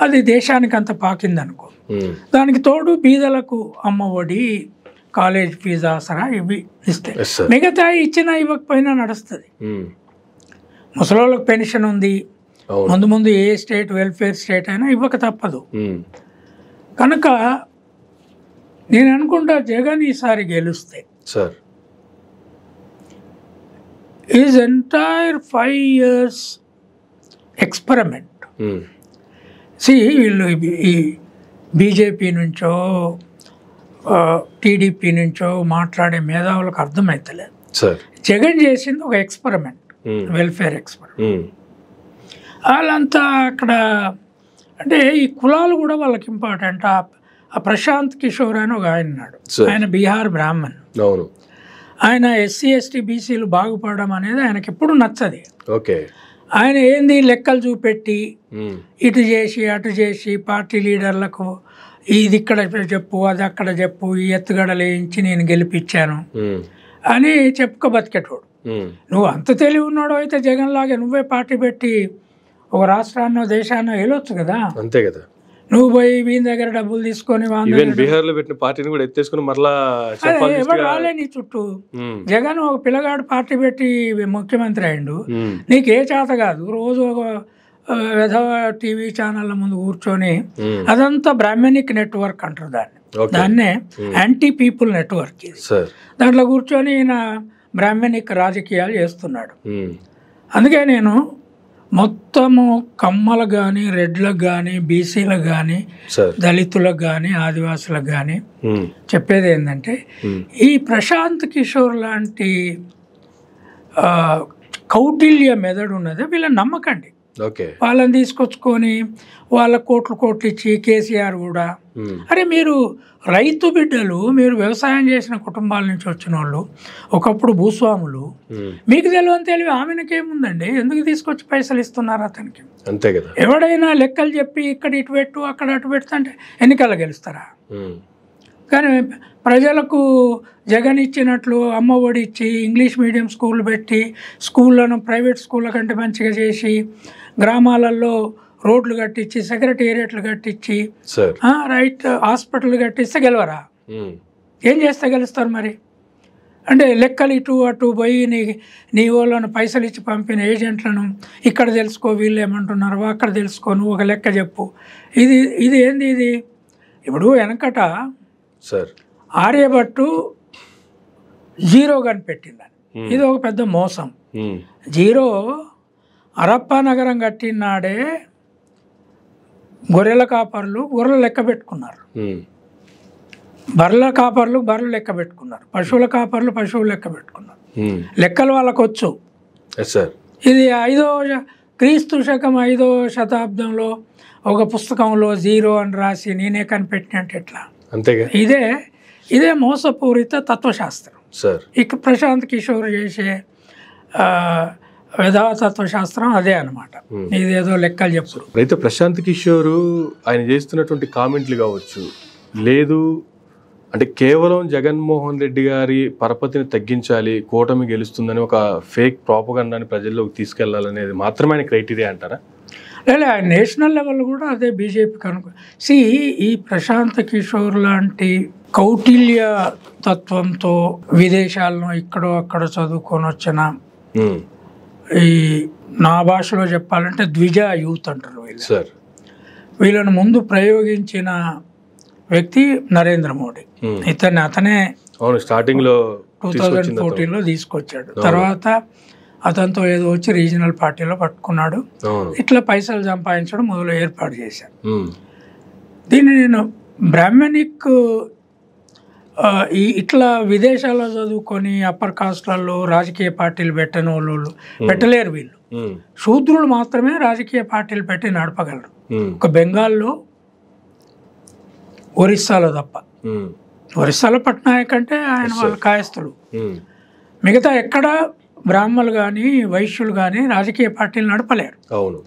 అది దేశానికి అంత పాకింది అనుకో. దానికి తోడు బీదలకు అమ్మ ఒడి, కాలేజ్ ఫీజు ఆసరా ఇవి ఇస్తే, మిగతా ఇచ్చినా ఇవ్వకపోయినా నడుస్తుంది. ముసలోళ్ళకి పెన్షన్ ఉంది, ముందు ముందు ఏ స్టేట్ వెల్ఫేర్ స్టేట్ అయినా ఇవ్వక తప్పదు. కనుక నేను అనుకుంటా జగన్ ఈసారి గెలుస్తే ఈజ్ ఎంటైర్ 5 years ఎక్స్పెరిమెంట్. వీళ్ళు ఈ బీజేపీ నుంచో టీడీపీ నుంచో మాట్లాడే మేధావులకు అర్థమవుతలేదు. జగన్ చేసింది ఒక ఎక్స్పెరిమెంట్, వెల్ఫేర్ ఎక్స్పెరిమెంట్. వాళ్ళంతా అక్కడ అంటే ఈ కులాలు కూడా వాళ్ళకి ఇంపార్టెంట్. ఆ ప్రశాంత్ కిషోర్ అని ఒక ఆయన ఉన్నాడు, ఆయన బీహార్ బ్రాహ్మణ్. ఆయన ఎస్సీ ఎస్టీ బీసీలు బాగుపడడం అనేది ఆయనకి ఎప్పుడు నచ్చది. ఆయన ఏంది లెక్కలు చూపెట్టి ఇటు చేసి అటు చేసి పార్టీ లీడర్లకు ఇది ఇక్కడ చెప్పు అది అక్కడ చెప్పు, ఈ ఎత్తుగడలు వేయించి నేను గెలిపించాను అని చెప్పుకో బతికేటోడు. నువ్వు అంత తెలివి ఉన్నాడు అయితే జగన్ లాగే నువ్వే పార్టీ పెట్టి ఒక రాష్ట్రాన్నో దేశాన్నో వెళ్ళొచ్చు కదా. అంతే కదా. నువ్వు పోయి వీని దగ్గర డబ్బులు తీసుకొని బీహార్లో పెట్టిన పార్టీని కూడా ఎత్తేసుకుని మరలా ఎవరు రాలే నీ చుట్టూ. జగన్ ఒక పిల్లగాడు పార్టీ పెట్టి ముఖ్యమంత్రి అయిండు, నీకు ఏ చేత కాదు. రోజు ఒక విధవ టీవీ ఛానళ్ళ ముందు కూర్చొని, అదంతా బ్రాహ్మణిక్ నెట్వర్క్ అంటారు దాన్నే యాంటీ పీపుల్ నెట్వర్క్ ఇది. దాంట్లో కూర్చొని ఈయన బ్రాహ్మణిక్ రాజకీయాలు చేస్తున్నాడు. అందుకే నేను మొత్తము కమ్మలకు కానీ, రెడ్లకు కానీ, బీసీలకు కానీ, దళితులకు కానీ, ఆదివాసులకు కానీ చెప్పేది ఏంటంటే, ఈ ప్రశాంత్ కిషోర్ లాంటి కౌటిల్య మెదడు ఉన్నది వీళ్ళని నమ్మకండి. వాళ్ళని తీసుకొచ్చుకొని వాళ్ళ కోట్లు ఇచ్చి కేసీఆర్ కూడా, అరే మీరు రైతు బిడ్డలు, మీరు వ్యవసాయం చేసిన కుటుంబాల నుంచి వచ్చిన వాళ్ళు, ఒకప్పుడు భూస్వాములు, మీకు తెలివి ఆమెనకేముందండి, ఎందుకు తీసుకొచ్చి పైసలు ఇస్తున్నారు అతనికి? అంతే కదా. ఎవడైనా లెక్కలు చెప్పి ఇక్కడ ఇటు పెట్టు అక్కడ అటు పెడుతుంటే ఎన్నికల్లో గెలుస్తారా? కానీ ప్రజలకు జగన్ ఇచ్చినట్లు అమ్మ ఒడి ఇచ్చి ఇంగ్లీష్ మీడియం స్కూల్ పెట్టి స్కూళ్ళను ప్రైవేట్ స్కూళ్ళ కంటే మంచిగా చేసి గ్రామాలలో రోడ్లు కట్టించి సెక్రటేరియట్లు కట్టించి రైట్ హాస్పిటల్ కట్టిస్తే గెలవరా? ఏం చేస్తే గెలుస్తారు మరి? అంటే లెక్కలు ఇటు అటు పోయి నీ వాళ్ళను పైసలు ఇచ్చి పంపిన ఏజెంట్లను ఇక్కడ తెలుసుకో, వీళ్ళు ఏమంటున్నారు అక్కడ తెలుసుకో, నువ్వు ఒక లెక్క చెప్పు. ఇది ఏంది ఇది? ఇప్పుడు వెనకట ఆర్యభట్టు జీరో కనిపెట్టిందని, ఇది ఒక పెద్ద మోసం. జీరో హరప్పా నగరం కట్టినాడే గొర్రెల కాపర్లు గొర్రెలు లెక్క పెట్టుకున్నారు, బర్రెల కాపర్లు బర్రెలు లెక్క పెట్టుకున్నారు, పశువుల కాపర్లు పశువులు లెక్క పెట్టుకున్నారు. లెక్కలు వాళ్ళకు వచ్చు. ఇది క్రీస్తు శకం 5వ శతాబ్దంలో ఒక పుస్తకంలో జీరో అని రాసి నేనే కనిపెట్టినట్టు ఎట్లా? ఇదే మోసపూరిత తత్వశాస్త్రం. ఇక ప్రశాంత్ కిషోర్ చేసే తత్వశాస్త్రం అదే అనమాట. ఇదేదో లెక్కలు చెప్తారు. అయితే ప్రశాంత్ కిషోర్ ఆయన చేస్తున్నటువంటి కామెంట్లు కావచ్చు, లేదు అంటే కేవలం జగన్మోహన్ రెడ్డి గారి పరపతిని తగ్గించాలి, కూటమి గెలుస్తుందని ఒక ఫేక్ ప్రాపగండాని ప్రజల్లోకి తీసుకెళ్లాలనేది మాత్రమే ఆయన క్రైటీరియా అంటారా? లేదా నేషనల్ లెవెల్ కూడా అదే బీజేపీ కనుక. ఈ ప్రశాంత్ కిషోర్ లాంటి కౌటిల్య తత్వంతో విదేశాలను ఇక్కడో అక్కడ చదువుకొని వచ్చిన, ఈ నా భాషలో చెప్పాలంటే ద్విజ యూత్ అంటారు వీళ్ళను ముందు ప్రయోగించిన వ్యక్తి నరేంద్ర మోడీ. అతనే స్టార్టింగ్ లో 2014లో తీసుకొచ్చాడు. తర్వాత అతనితో ఏదో వచ్చి రీజనల్ పార్టీలో పట్టుకున్నాడు. ఇట్లా పైసలు సంపాదించడం మొదలు ఏర్పాటు చేశాడు. దీన్ని నేను బ్రాహ్మణిక్ ఇట్లా విదేశాల్లో చదువుకొని అప్పర్ కాస్ట్లలో రాజకీయ పార్టీలు పెట్టని వాళ్ళు పెట్టలేరు. వీళ్ళు శూద్రులు మాత్రమే రాజకీయ పార్టీలు పెట్టి నడపగలరు. ఒక బెంగాల్లో, ఒరిస్సాలో తప్ప వరిసాల పట్నాయక్ అంటే ఆయన వాళ్ళ కాయస్థుడు. మిగతా ఎక్కడ బ్రాహ్మణులు కానీ వైశ్యులు కానీ రాజకీయ పార్టీలు నడపలేరు. అవును.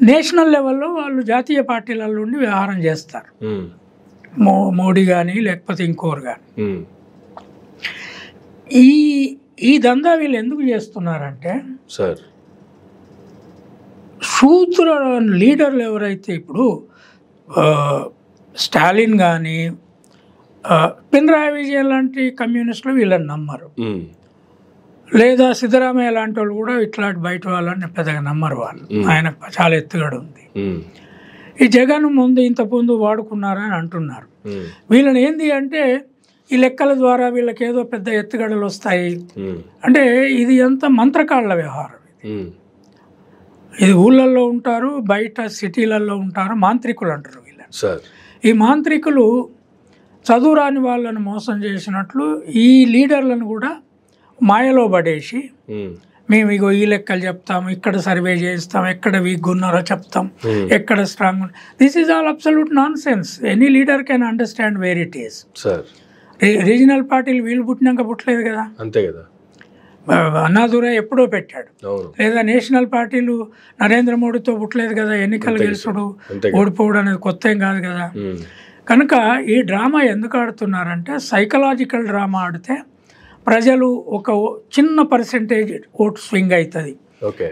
నేషనల్ లెవెల్లో వాళ్ళు జాతీయ పార్టీల నుండి వ్యవహారం చేస్తారు. మోడీ కానీ లేకపోతే ఇంకోరు కానీ. ఈ దందా వీళ్ళు ఎందుకు చేస్తున్నారంటే సార్ శూద్ర లీడర్లు ఎవరైతే ఇప్పుడు స్టాలిన్ కానీ పినరాయి విజయన్ లాంటి కమ్యూనిస్టులు వీళ్ళని నమ్మరు, లేదా సిద్ధరామయ్య లాంటి వాళ్ళు కూడా ఇట్లాంటి బయట వాళ్ళని పెద్దగా నమ్మరు. వాళ్ళు ఆయన చాలా ఎత్తుగడ ఉంది. ఈ జగన్ ముందు ఇంత ముందు వాడుకున్నారని అంటున్నారు. వీళ్ళని ఏంది అంటే ఈ లెక్కల ద్వారా వీళ్ళకి ఏదో పెద్ద ఎత్తుగడలు వస్తాయి అంటే ఇది అంత మంత్రకాళ్ళ వ్యవహారం. ఇది ఊళ్ళల్లో ఉంటారు, బయట సిటీలలో ఉంటారు, మాంత్రికులు అంటారు వీళ్ళని. ఈ మాంత్రికులు చదువురాని వాళ్ళని మోసం చేసినట్లు ఈ లీడర్లను కూడా మాయలో పడేసి మేము ఇగో ఈ లెక్కలు చెప్తాం, ఇక్కడ సర్వే చేస్తాం, ఎక్కడ వీక్ ఉన్నారో చెప్తాం, ఎక్కడ strong. This is all absolute non sense. Any leader can understand where it is. Regional పార్టీలు వీళ్ళు పుట్టినాక పుట్టలేదు కదా, అంతే కదా. అన్నాదురై ఎప్పుడో పెట్టాడు. లేదా నేషనల్ పార్టీలు నరేంద్ర మోడీతో పుట్టలేదు కదా. ఎన్నికలు గెలుచుడు ఓడిపోవడం అనేది కొత్త ఏం కాదు కదా. కనుక ఈ డ్రామా ఎందుకు ఆడుతున్నారంటే సైకలాజికల్ డ్రామా ఆడితే ప్రజలు ఒక చిన్న పర్సెంటేజ్ ఓటు స్వింగ్ అవుతుంది.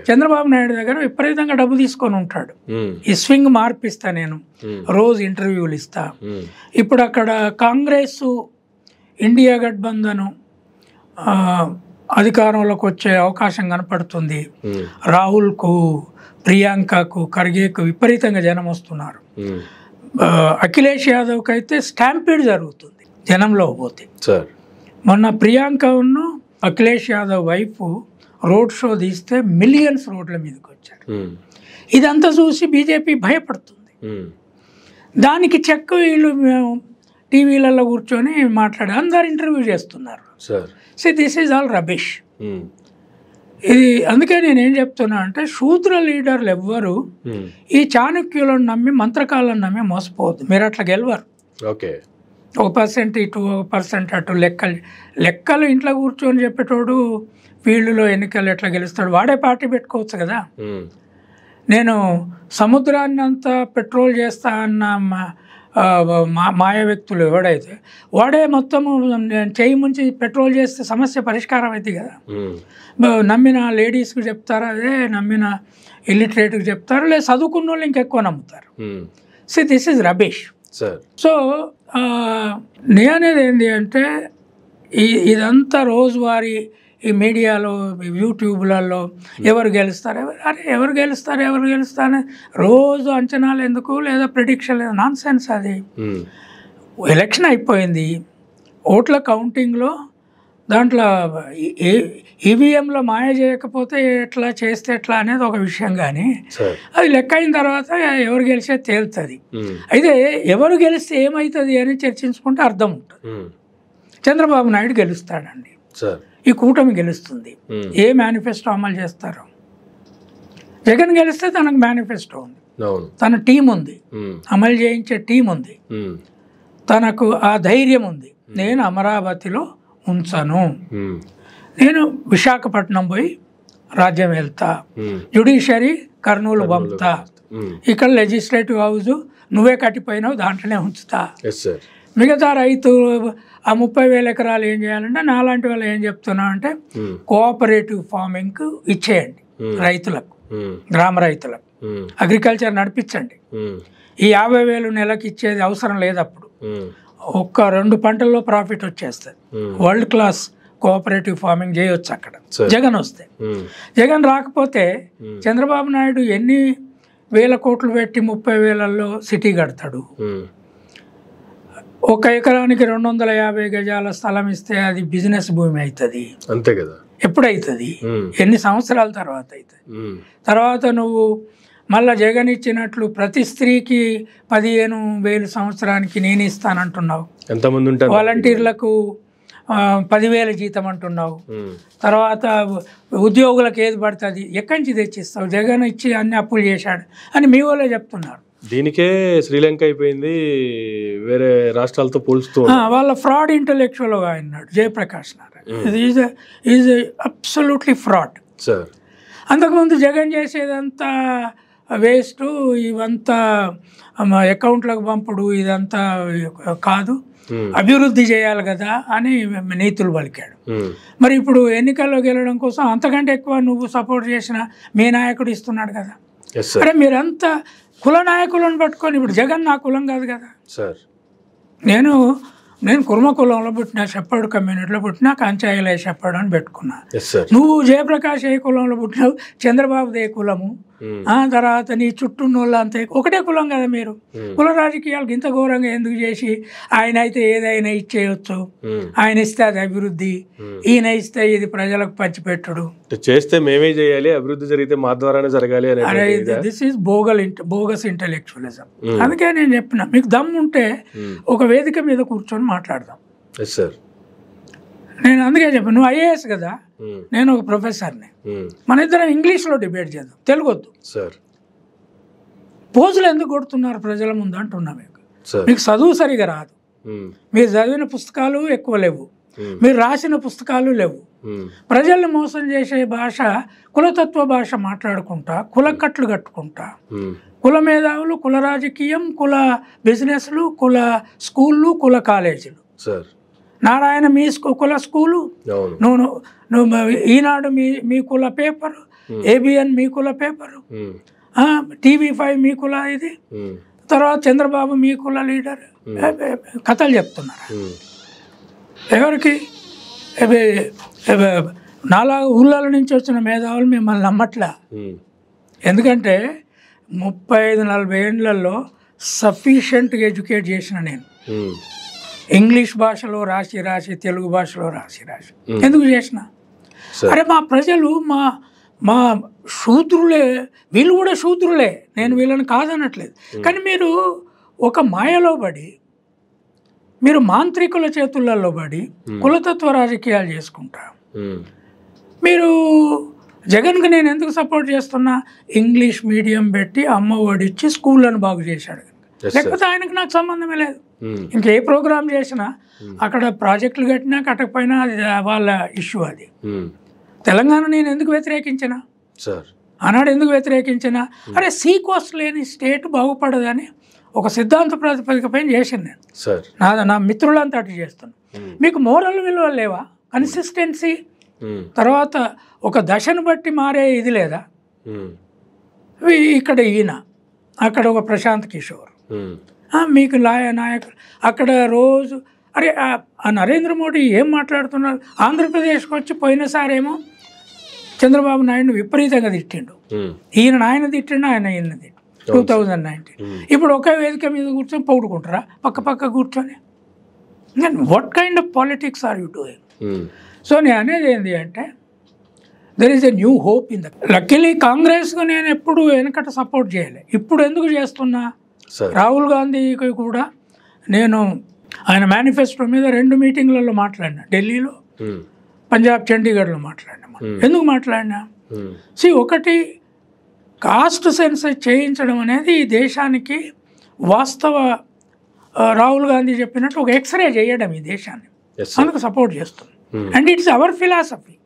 చంద్రబాబు నాయుడు దగ్గర విపరీతంగా డబ్బు తీసుకొని ఉంటాడు. ఈ స్వింగ్ మార్పిస్తా, నేను రోజు ఇంటర్వ్యూలు ఇస్తా. ఇప్పుడు అక్కడ కాంగ్రెస్ ఇండియా గఠబంధన్ అధికారంలోకి వచ్చే అవకాశం కనపడుతుంది. రాహుల్కు, ప్రియాంకకు, ఖర్గేకు విపరీతంగా జనం వస్తున్నారు. అఖిలేష్ యాదవ్కి అయితే స్టాంపీడ్ జరుగుతుంది జనంలో పోతే. మొన్న ప్రియాంకను అఖిలేష్ యాదవ్ వైపు రోడ్ షో తీస్తే మిలియన్స్ రోడ్ల మీదకి వచ్చారు. ఇదంతా చూసి బీజేపీ భయపడుతుంది. దానికి చెక్ వీళ్ళు మేము టీవీలలో కూర్చొని మాట్లాడి అందరు ఇంటర్వ్యూ చేస్తున్నారు. So this is all rubbish. ఇది అందుకే నేనేం చెప్తున్నా అంటే శూద్ర లీడర్లు ఎవ్వరు ఈ చాణక్యులను నమ్మి మంత్రకాలను నమ్మి మోసపోవద్దు. మీరు అట్లా గెలవరు. 1% ఇటు 1% అటు లెక్కలు ఇంట్లో కూర్చొని చెప్పేటోడు ఫీల్డ్లో ఎన్నికలు ఎట్లా గెలుస్తాడు? వాడే పార్టీ పెట్టుకోవచ్చు కదా. నేను సముద్రాన్ని అంతా పెట్రోల్ చేస్తా అన్న మాయ వ్యక్తులు ఎవడైతే వాడే మొత్తము చేయి ముంచి పెట్రోల్ చేస్తే సమస్య పరిష్కారం అవుతుంది కదా. నమ్మిన లేడీస్కి చెప్తారు అదే, నమ్మిన ఇల్లిటరేట్కి చెప్తారు, లేదా చదువుకున్న వాళ్ళు ఇంకెక్కువ నమ్ముతారు. So this is rubbish. So నేను అనేది ఏంటి అంటే ఇదంతా రోజువారీ ఈ మీడియాలో యూట్యూబ్లలో ఎవరు గెలుస్తారు, ఎవరు గెలుస్తారు రోజు అంచనాలు ఎందుకు, లేదా ప్రిడిక్షన్ లేదా నాన్ సెన్స్. అది ఎలక్షన్ అయిపోయింది, ఓట్ల కౌంటింగ్లో దాంట్లో ఈవీఎంలో మాయ చేయకపోతే ఎట్లా, చేస్తే ఎట్లా అనేది ఒక విషయం. కానీ అది లెక్క అయిన తర్వాత ఎవరు గెలిచే తేలుతుంది. అయితే ఎవరు గెలిస్తే ఏమవుతుంది అని చర్చించుకుంటే అర్థం ఉంటుంది. చంద్రబాబు నాయుడు గెలుస్తాడండి, ఈ కూటమి గెలుస్తుంది. ఏ మేనిఫెస్టో అమలు చేస్తారు? జగన్ గెలిస్తే తనకు మేనిఫెస్టో ఉంది, తన టీం ఉంది, అమలు చేయించే టీం ఉంది, తనకు ఆ ధైర్యం ఉంది. నేను అమరావతిలో ఉంచను, నేను విశాఖపట్నం పోయి రాజ్యం వెళ్తా, జ్యుడిషియరీ కర్నూలు పంపుతా, ఇక్కడ లెజిస్లేటివ్ హౌస్ నువ్వే కట్టిపోయినావు దాంట్లోనే ఉంచుతా. మిగతా రైతు ఆ 30,000 ఎకరాలు ఏం చేయాలంటే నాలాంటి వాళ్ళు ఏం చెప్తున్నా అంటే కోఆపరేటివ్ ఫార్మింగ్ ఇచ్చేయండి రైతులకు, గ్రామ రైతులకు, అగ్రికల్చర్ నడిపించండి. ఈ 50,000 నెలకి ఇచ్చేది అవసరం లేదు. అప్పుడు ఒక్క 2 పంటల్లో ప్రాఫిట్ వచ్చేస్తుంది. వరల్డ్ క్లాస్ కోఆపరేటివ్ ఫార్మింగ్ చేయొచ్చు అక్కడ జగన్ వస్తే. జగన్ రాకపోతే చంద్రబాబు నాయుడు ఎన్ని వేల కోట్లు పెట్టి 30,000లో సిటీ కడతాడు? 1 ఎకరానికి 250 గజాల స్థలం ఇస్తే అది బిజినెస్ భూమి అవుతుంది, అంతే కదా. ఎప్పుడైతుంది? ఎన్ని సంవత్సరాల తర్వాత అవుతుంది? తర్వాత నువ్వు మళ్ళీ జగన్ ఇచ్చినట్లు ప్రతి స్త్రీకి 15,000 సంవత్సరానికి నేను ఇస్తానంటున్నావు, వాలంటీర్లకు 10,000 జీతం అంటున్నావు, తర్వాత ఉద్యోగులకు ఏది పడుతుంది, ఎక్కడి నుంచి తెచ్చిస్తావు? జగన్ ఇచ్చి అన్ని అప్పులు చేశాడు అని మీ వాళ్ళే చెప్తున్నారు. దీనికే శ్రీలంక అయిపోయింది వేరే రాష్ట్రాలతో పోల్చుతూ. వాళ్ళ ఫ్రాడ్ ఇంటలెక్చువల్గా అన్నాడు Jayaprakash Narayana. Is absolutely fraud sir. అంతకుముందు జగన్ చేసేదంతా వేస్ట్, ఇవంతా అకౌంట్లకు పంపుడు ఇదంతా కాదు, అభివృద్ధి చేయాలి కదా అని నీతులు పలికాడు. మరి ఇప్పుడు ఎన్నికల్లో గెలవడం కోసం అంతకంటే ఎక్కువ నువ్వు సపోర్ట్ చేసిన మీ నాయకుడు ఇస్తున్నాడు కదా. అరే మీరంతా కుల నాయకులను పట్టుకొని, ఇప్పుడు జగన్ నా కులం కాదు కదా సార్. నేను కుర్మ కులంలో పుట్టిన, షెప్పర్డ్ కమ్యూనిటీలో పుట్టినా, కంచాయిలే షెప్పర్డ్ అని పెట్టుకున్నా. నువ్వు జయప్రకాష్ ఏ కులంలో పుట్టినావు, చంద్రబాబు ఏ కులము, తర్వాత నీ చుట్టూ వాళ్ళంతా ఒకటే కులం కదా. మీరు కుల రాజకీయాలకు ఇంత ఘోరంగా ఎందుకు చేసి, ఆయన అయితే ఏదైనా ఇచ్చేయచ్చు, ఆయన ఇస్తే అది అభివృద్ధి, ఈయన ఇస్తే ఇది ప్రజలకు పంచిపెట్టుడు, చేస్తే మేమే చేయాలి, అభివృద్ధి జరిగితే మా ద్వారానే జరగాలి. This is bogus intellectualism. అందుకే నేను చెప్పిన, మీకు దమ్ము ఉంటే ఒక వేదిక మీద కూర్చొని మాట్లాడదాం. నేను అందుకే చెప్పాను, నువ్వు ఐఏఎస్ కదా, నేను ఒక ప్రొఫెసర్ని, మన ఇద్దరం ఇంగ్లీష్లో డిబేట్ చేద్దాం, తెలుగు వద్దు. పోజులు ఎందుకు కొడుతున్నారు ప్రజల ముందు అంటున్నా. మీకు చదువు సరిగా రాదు, మీరు చదివిన పుస్తకాలు ఎక్కువ లేవు, మీరు రాసిన పుస్తకాలు లేవు, ప్రజల్ని మోసం చేసే భాష కులతత్వ భాష మాట్లాడుకుంటా, కులకట్లు కట్టుకుంటా, కుల మేధావులు, కుల రాజకీయం, కుల బిజినెస్లు, కుల స్కూళ్ళు, కుల కాలేజీలు. నారాయణ మీ కుల స్కూలు, నువ్వు ఈనాడు మీ కుల పేపరు, ఏబిఎన్ మీ కుల పేపరు, TV5 మీ కుల ఇది, తర్వాత చంద్రబాబు మీ కుల లీడర్. కథలు చెప్తున్నారు ఎవరికి? నాలా ఊళ్ళ నుంచి వచ్చిన మేధావులు మిమ్మల్ని నమ్మట్లా. ఎందుకంటే 35-40 ఏళ్లలో సఫిషియెంట్గా ఎడ్యుకేట్ చేసిన నేను, ఇంగ్లీష్ భాషలో రాసి తెలుగు భాషలో రాసి ఎందుకు చేసిన? అరే మా ప్రజలు మా శూద్రులే, వీళ్ళు కూడా శూద్రులే, నేను వీళ్ళని కాదనట్లేదు. కానీ మీరు ఒక మాయలో పడి, మీరు మాంత్రికుల చేతులలో పడి కులతత్వ రాజకీయాలు చేసుకుంటా. మీరు జగన్కి నేను ఎందుకు సపోర్ట్ చేస్తున్నా? ఇంగ్లీష్ మీడియం పెట్టి అమ్మ ఒడిచ్చి స్కూళ్ళను బాగు చేశాడు, లేకపోతే ఆయనకు నాకు సంబంధమే లేదు. ఇంకే ప్రోగ్రామ్ చేసినా, అక్కడ ప్రాజెక్టులు కట్టినా కట్టకపోయినా అది వాళ్ళ ఇష్యూ. అది తెలంగాణ నేను ఎందుకు వ్యతిరేకించిన, ఆనాడు ఎందుకు వ్యతిరేకించిన? అరే సీకోస్ట్ లేని స్టేట్ బాగుపడదని ఒక సిద్ధాంత ప్రాతిపదికపైన చేసింది నేను. నా మిత్రులంతా అటు చేస్తాను. మీకు మోరల్ విలువలు లేవా? కన్సిస్టెన్సీ, తర్వాత ఒక దశను బట్టి మారే ఇది లేదా? ఇక్కడ ఈయన, అక్కడ ఒక ప్రశాంత్ కిషోర్, మీకు నాయకులు అక్కడ రోజు. అరే ఆ నరేంద్ర మోడీ ఏం మాట్లాడుతున్నారు? ఆంధ్రప్రదేశ్కి వచ్చి పోయినసారేమో చంద్రబాబు నాయుడు విపరీతంగా తిట్టిండు, ఆయన తిట్టిండు, ఆయన ఈయన తిట్టిండు 2019. ఇప్పుడు ఒకే వేదిక మీద కూర్చొని పొగుడుకుంటారా పక్క కూర్చొని? What kind of politics are you doing? So నేను అనేది ఏంటి అంటే, there is a new hope in the. Luckily కాంగ్రెస్కు నేను ఎప్పుడు వెనకట సపోర్ట్ చేయలే, ఇప్పుడు ఎందుకు చేస్తున్నా? రాహుల్ గాంధీకి కూడా నేను ఆయన మేనిఫెస్టో మీద 2 మీటింగ్లలో మాట్లాడినా, ఢిల్లీలో, పంజాబ్, చండీగఢ్లో మాట్లాడినా. ఎందుకు మాట్లాడినా? ఒకటి, కాస్ట్ సెన్సస్ చేయించడం అనేది ఈ దేశానికి వాస్తవ, రాహుల్ గాంధీ చెప్పినట్టు ఒక ఎక్స్రే చేయడం ఈ దేశాన్ని, అందుకు సపోర్ట్ చేస్తుంది. And it's our philosophy,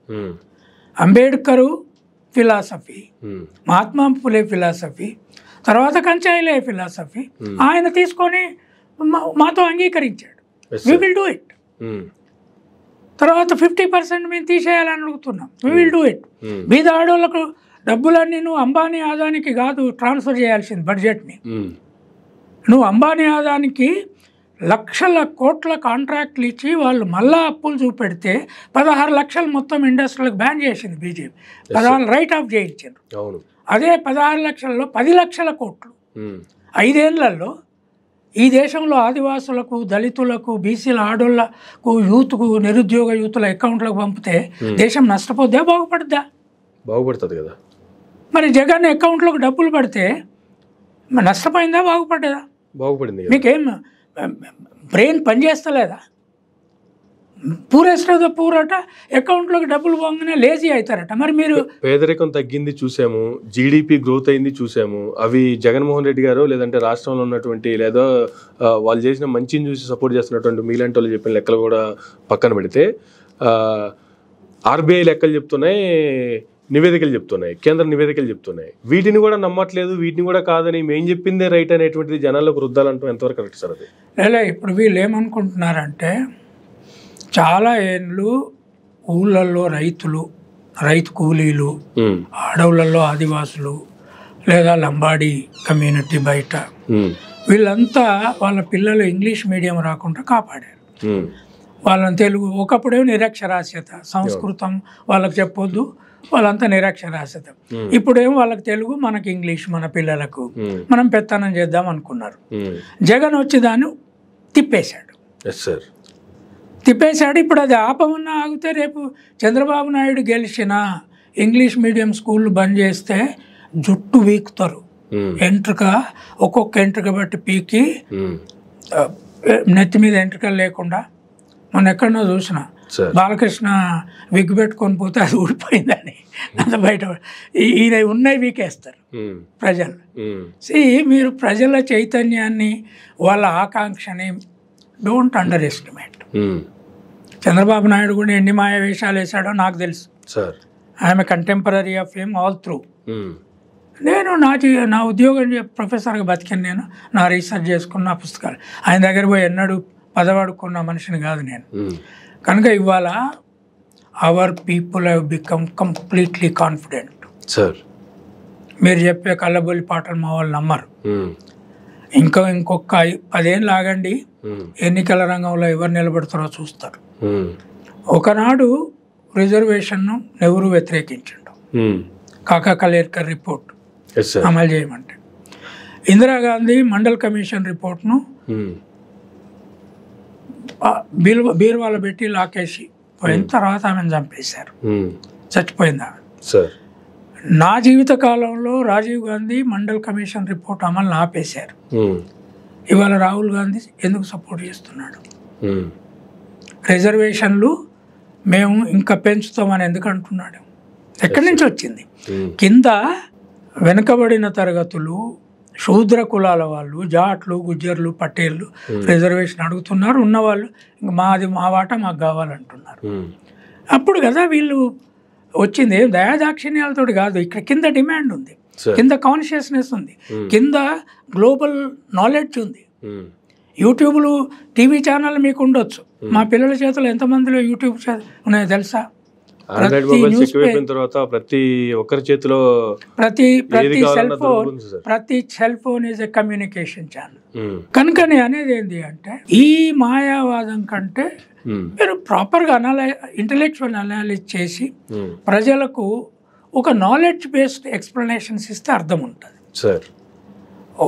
Ambedkar philosophy, Mahatma Phule philosophy, తర్వాత కంచాయిలే ఫిలాసఫీ ఆయన తీసుకొని మాతో అంగీకరించాడు. We will do it. తర్వాత 50% మేము తీసేయాలని అడుగుతున్నాం. We will do it. బీద ఆడోళ్ళకు డబ్బులన్నీ నువ్వు అంబానీ ఆదానికి కాదు ట్రాన్స్ఫర్ చేయాల్సింది బడ్జెట్ని. నువ్వు అంబానీ ఆదానికి లక్షల కోట్ల కాంట్రాక్ట్లు ఇచ్చి వాళ్ళు మళ్ళా అప్పులు చూపెడితే 16 లక్షలు మొత్తం ఇండస్ట్రీలకు బ్యాన్ చేసింది బీజేపీ. 16 రైట్ ఆఫ్ చేయించారు. అదే 16 లక్షల్లో 10 లక్షల కోట్లు 5 ఏళ్లలో ఈ దేశంలో ఆదివాసులకు, దళితులకు, బీసీల ఆడోళ్లకు, యూత్కు, నిరుద్యోగ యూత్ల అకౌంట్లకు పంపితే దేశం నష్టపోద్దా బాగుపడుద్దా? బాగుపడుతుంది కదా. మరి జగన్ అకౌంట్లోకి డబ్బులు పడితే నష్టపోయిందా బాగుపడ్డదా? బాగుపడింది. మీకేం బ్రెయిన్ పనిచేస్తలేదా? పూరెస్ట్ ఆఫ్ ద పూర్ అట, అకౌంట్లోకి డబ్బులు పోగానే లేజీ అవుతారట. మరి మీరు పేదరికం తగ్గింది చూసాము, జీడిపి గ్రోత్ అయింది చూసాము. అవి జగన్మోహన్ రెడ్డి గారు లేదంటే రాష్ట్రంలో ఉన్నటువంటి లేదా వాళ్ళు చేసిన మంచిని చూసి సపోర్ట్ చేస్తున్నటువంటి మీలాంటి వాళ్ళు చెప్పిన లెక్కలు కూడా పక్కన పెడితే ఆర్బీఐ లెక్కలు చెప్తున్నాయి, నివేదికలు చెప్తున్నాయి, కేంద్ర నివేదికలు చెప్తున్నాయి. వీటిని కూడా నమ్మట్లేదు, వీటిని కూడా కాదని మేము చెప్పిందే రైట్ అనేటువంటిది జనాలకు రుద్దాలంటూ ఎంతవరకు కరెక్ట్ సార్ అది? లేదా ఇప్పుడు వీళ్ళు ఏమనుకుంటున్నారంటే చాలా ఏళ్ళు ఊళ్ళల్లో రైతు కూలీలు, అడవులలో ఆదివాసులు లేదా లంబాడి కమ్యూనిటీ బయట వీళ్ళంతా వాళ్ళ పిల్లలు ఇంగ్లీష్ మీడియం రాకుండా కాపాడారు. వాళ్ళని తెలుగు ఒకప్పుడేమో నిరక్షరాస్యత, సంస్కృతం వాళ్ళకి చెప్పొద్దు, వాళ్ళంతా నిరక్షరాస్యత. ఇప్పుడేమో వాళ్ళకి తెలుగు, మనకి ఇంగ్లీష్, మన పిల్లలకు మనం పెత్తనం చేద్దాం అనుకున్నారు. జగన్ వచ్చి దాన్ని తిప్పేశాడు. ఇప్పుడు అది ఆపమన్నా ఆగితే రేపు చంద్రబాబు నాయుడు గెలిచిన ఇంగ్లీష్ మీడియం స్కూళ్ళు బంద్ చేస్తే జుట్టు వీకుతారు. ఒక్కొక్క ఎంట్రుక బట్టి పీకి నెత్తి మీద ఎంట్రుకలు లేకుండా. మొన్న ఎక్కడో చూసిన బాలకృష్ణ విగ్ పెట్టుకొని పోతే అది ఊడిపోయిందని అంత బయట ఈయన ఉన్నాయి వీకేస్తారు ప్రజలు. మీరు ప్రజల చైతన్యాన్ని, వాళ్ళ ఆకాంక్షని don't underestimate. Chandrababu Naidu కూడా ఎన్ని మాయ వేషాలు వేశాడో నాకు తెలుసు. I'm contemporary of fame all through. నేను నా ఉద్యోగం ప్రొఫెసర్గా బతికాను. నేను నా రీసెర్చ్ చేసుకున్న పుస్తకాలు ఆయన దగ్గర పోయి ఎన్నడూ పదవాడుకున్న మనిషిని కాదు నేను. కనుక ఇవాళ our people have become completely confident. మీరు చెప్పే కళ్ళబొల్లి పాటలు మా వాళ్ళు నమ్మరు. ఇంకొక 10 ఏళ్ళు ఆగండి, ఎన్నికల రంగంలో ఎవరు నిలబడతారో చూస్తారు. ఒకనాడు రిజర్వేషన్ను నెహ్రూ వ్యతిరేకించిండు, కాకా కలేర్కర్ రిపోర్ట్ అమలు చేయమంటే. ఇందిరాగాంధీ మండల్ కమిషన్ రిపోర్ట్ను బీరువాలో పెట్టి లాకేసి పోయిన తర్వాత ఆమెను చంపేశారు, చచ్చిపోయింది ఆమె. నా జీవిత కాలంలో రాజీవ్ గాంధీ మండల్ కమిషన్ రిపోర్ట్ అమలు ఆపేశారు. ఇవాళ రాహుల్ గాంధీ ఎందుకు సపోర్ట్ చేస్తున్నాడు? రిజర్వేషన్లు మేము ఇంకా పెంచుతామని ఎందుకు అంటున్నాడు? ఎక్కడి నుంచి వచ్చింది? కింద వెనుకబడిన తరగతులు, శూద్ర కులాల వాళ్ళు, జాట్లు, గుజ్జర్లు, పటేళ్ళు రిజర్వేషన్ అడుగుతున్నారు. ఉన్నవాళ్ళు మా వాటా మాకు కావాలంటున్నారు. అప్పుడు కదా వీళ్ళు వచ్చింది. దయాదాక్షిణ్యాలతో కాదు, ఇక్కడ కింద డిమాండ్ ఉంది, కింద కాన్షియస్నెస్ ఉంది, కింద గ్లోబల్ నాలెడ్జ్ ఉంది. యూట్యూబ్లు, టీవీ ఛానల్ మీకు ఉండొచ్చు. మా పిల్లల చేతిలో ఎంతమందిలో యూట్యూబ్ ఉన్నాయో తెలుసా? ప్రతి ఒక్కరి చేతిలో ప్రతి cell phone is a communication channel. కనుకనే అనేది ఏంటి అంటే, ఈ మాయావాదం కంటే మీరు ప్రాపర్గా ఇంటలెక్చువల్ అనాలిసిస్ చేసి ప్రజలకు ఒక నాలెడ్జ్ బేస్డ్ ఎక్స్ప్లెనేషన్స్ ఇస్తే అర్థం ఉంటుంది.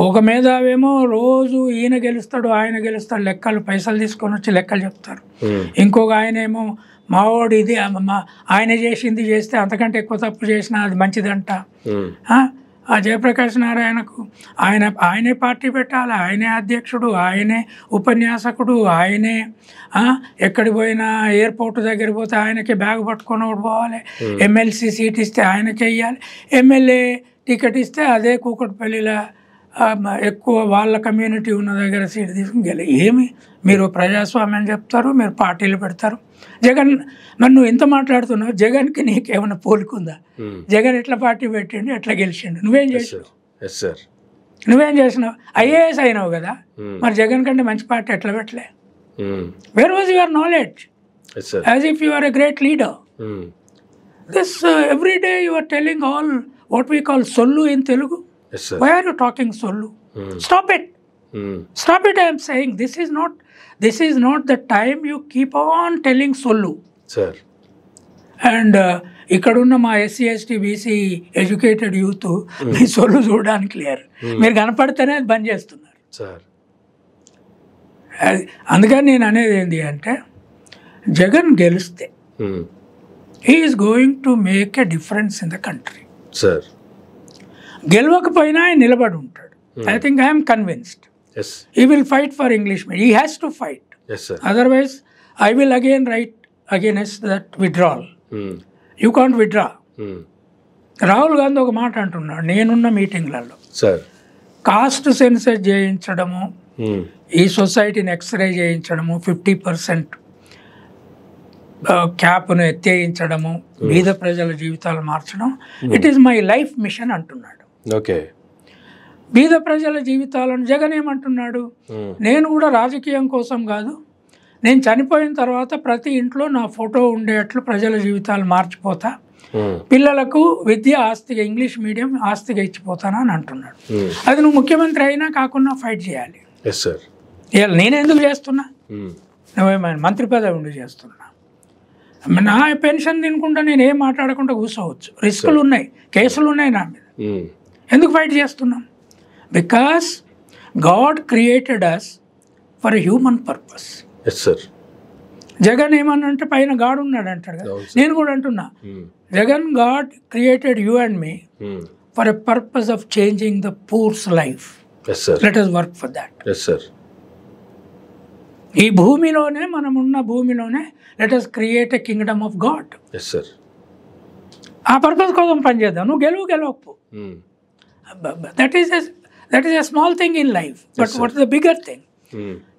ఒక మేధావేమో రోజు ఈయన గెలుస్తాడు, ఆయన గెలుస్తాడు, లెక్కలు పైసలు తీసుకొని వచ్చి లెక్కలు చెప్తారు. ఇంకొక ఆయనేమో మావాడు ఇది ఆయన చేసింది చేస్తే అంతకంటే ఎక్కువ తప్పు చేసినా అది మంచిదంట. ఆ జయప్రకాష్ నారాయణకు ఆయనే పార్టీ పెట్టాలి, ఆయనే అధ్యక్షుడు, ఆయనే ఉపన్యాసకుడు, ఆయనే ఎక్కడికి పోయినా ఎయిర్పోర్ట్ దగ్గర పోతే ఆయనకి బ్యాగ్ పట్టుకొని పోవాలి, ఎమ్మెల్సీ సీట్ ఇస్తే ఆయనకే ఇవ్వాలి, ఎమ్మెల్యే టికెట్ ఇస్తే అదే కూకట్పల్లిలో ఎక్కువ వాళ్ళ కమ్యూనిటీ ఉన్న దగ్గర సీట్ తీసుకుని ఏమి మీరు ప్రజాస్వామ్యం చెప్తారు, మీరు పార్టీలు పెడతారు. జగన్ నన్ను ఎంత మాట్లాడుతున్నావు, జగన్కి నీకేమైనా పోలికుందా? జగన్ ఎట్లా పార్టీ పెట్టిండు, ఎట్లా గెలిచిండు? నువ్వేం చేసినావు? ఐఏఎస్ అయినావు కదా, మరి జగన్ కంటే మంచి పార్టీ ఎట్లా పెట్టలే? Where was your knowledge? As if you are a great leader. This every day you are telling all what we call సొల్లు in Telugu. Why are you talking Sollu? Stop it. Stop it, I am saying. This is not the time you keep on telling Sollu. Sir. And ikkadunna ma SC ST BC educated youth మీ సొల్లు చూడడానికి clear. మీరు కనపడితేనే అది బంద్ చేస్తున్నారు. Sir. అందుకని నేను అనేది ఏంటి అంటే, జగన్ గెలిస్తే he is going to make a difference in the country. Sir. గెలవకపోయినా ఆయన నిలబడి ఉంటాడు. I think I'm convinced. He will fight for English medium. He has to fight. Otherwise I will again right against that withdrawal. You can't withdraw. Rahul Gandhi ఒక మాట అంటున్నాడు నేనున్న మీటింగ్లలో, cost census చేయించడము, ఈ సొసైటీని x ray చేయించడము, 50% క్యాప్ను ఎత్తేయించడము, బీద ప్రజల జీవితాలు మార్చడం, it is my life mission అంటున్నాడు. ఓకే, బీద ప్రజల జీవితాలను జగన్ ఏమంటున్నాడు, నేను కూడా రాజకీయం కోసం కాదు, నేను చనిపోయిన తర్వాత ప్రతి ఇంట్లో నా ఫోటో ఉండేట్లు ప్రజల జీవితాలు మార్చిపోతా, పిల్లలకు విద్య ఆస్తిగా ఇంగ్లీష్ మీడియం ఆస్తిగా ఇచ్చిపోతానా అని అంటున్నాడు. అది నువ్వు ముఖ్యమంత్రి అయినా కాకుండా ఫైట్ చేయాలి. నేనెందుకు చేస్తున్నా, నువ్వేమైనా మంత్రి పదవి ఉండి చేస్తున్నా, నా పెన్షన్ తినకుండా నేను ఏం మాట్లాడకుండా కూర్చోవచ్చు, రిస్కులు ఉన్నాయి, కేసులు ఉన్నాయి నా మీద, ఎందుకు ఫైట్ చేస్తున్నాం? Because God created us for human purpose. Jagan ఏమన్నంటే పైన గాడ్ ఉన్నాడు అంటాడు కదా, నేను కూడా అంటున్నా Jagan, God created you and me for a purpose of changing the poor's life. Let us work for that. ఈ భూమిలోనే, మనం ఉన్న భూమిలోనే let us create a kingdom of God. ఆ పర్పస్ కోసం పనిచేద్దాం. నువ్వు గెలవకపో, that is a small thing in life, but what is the bigger thing?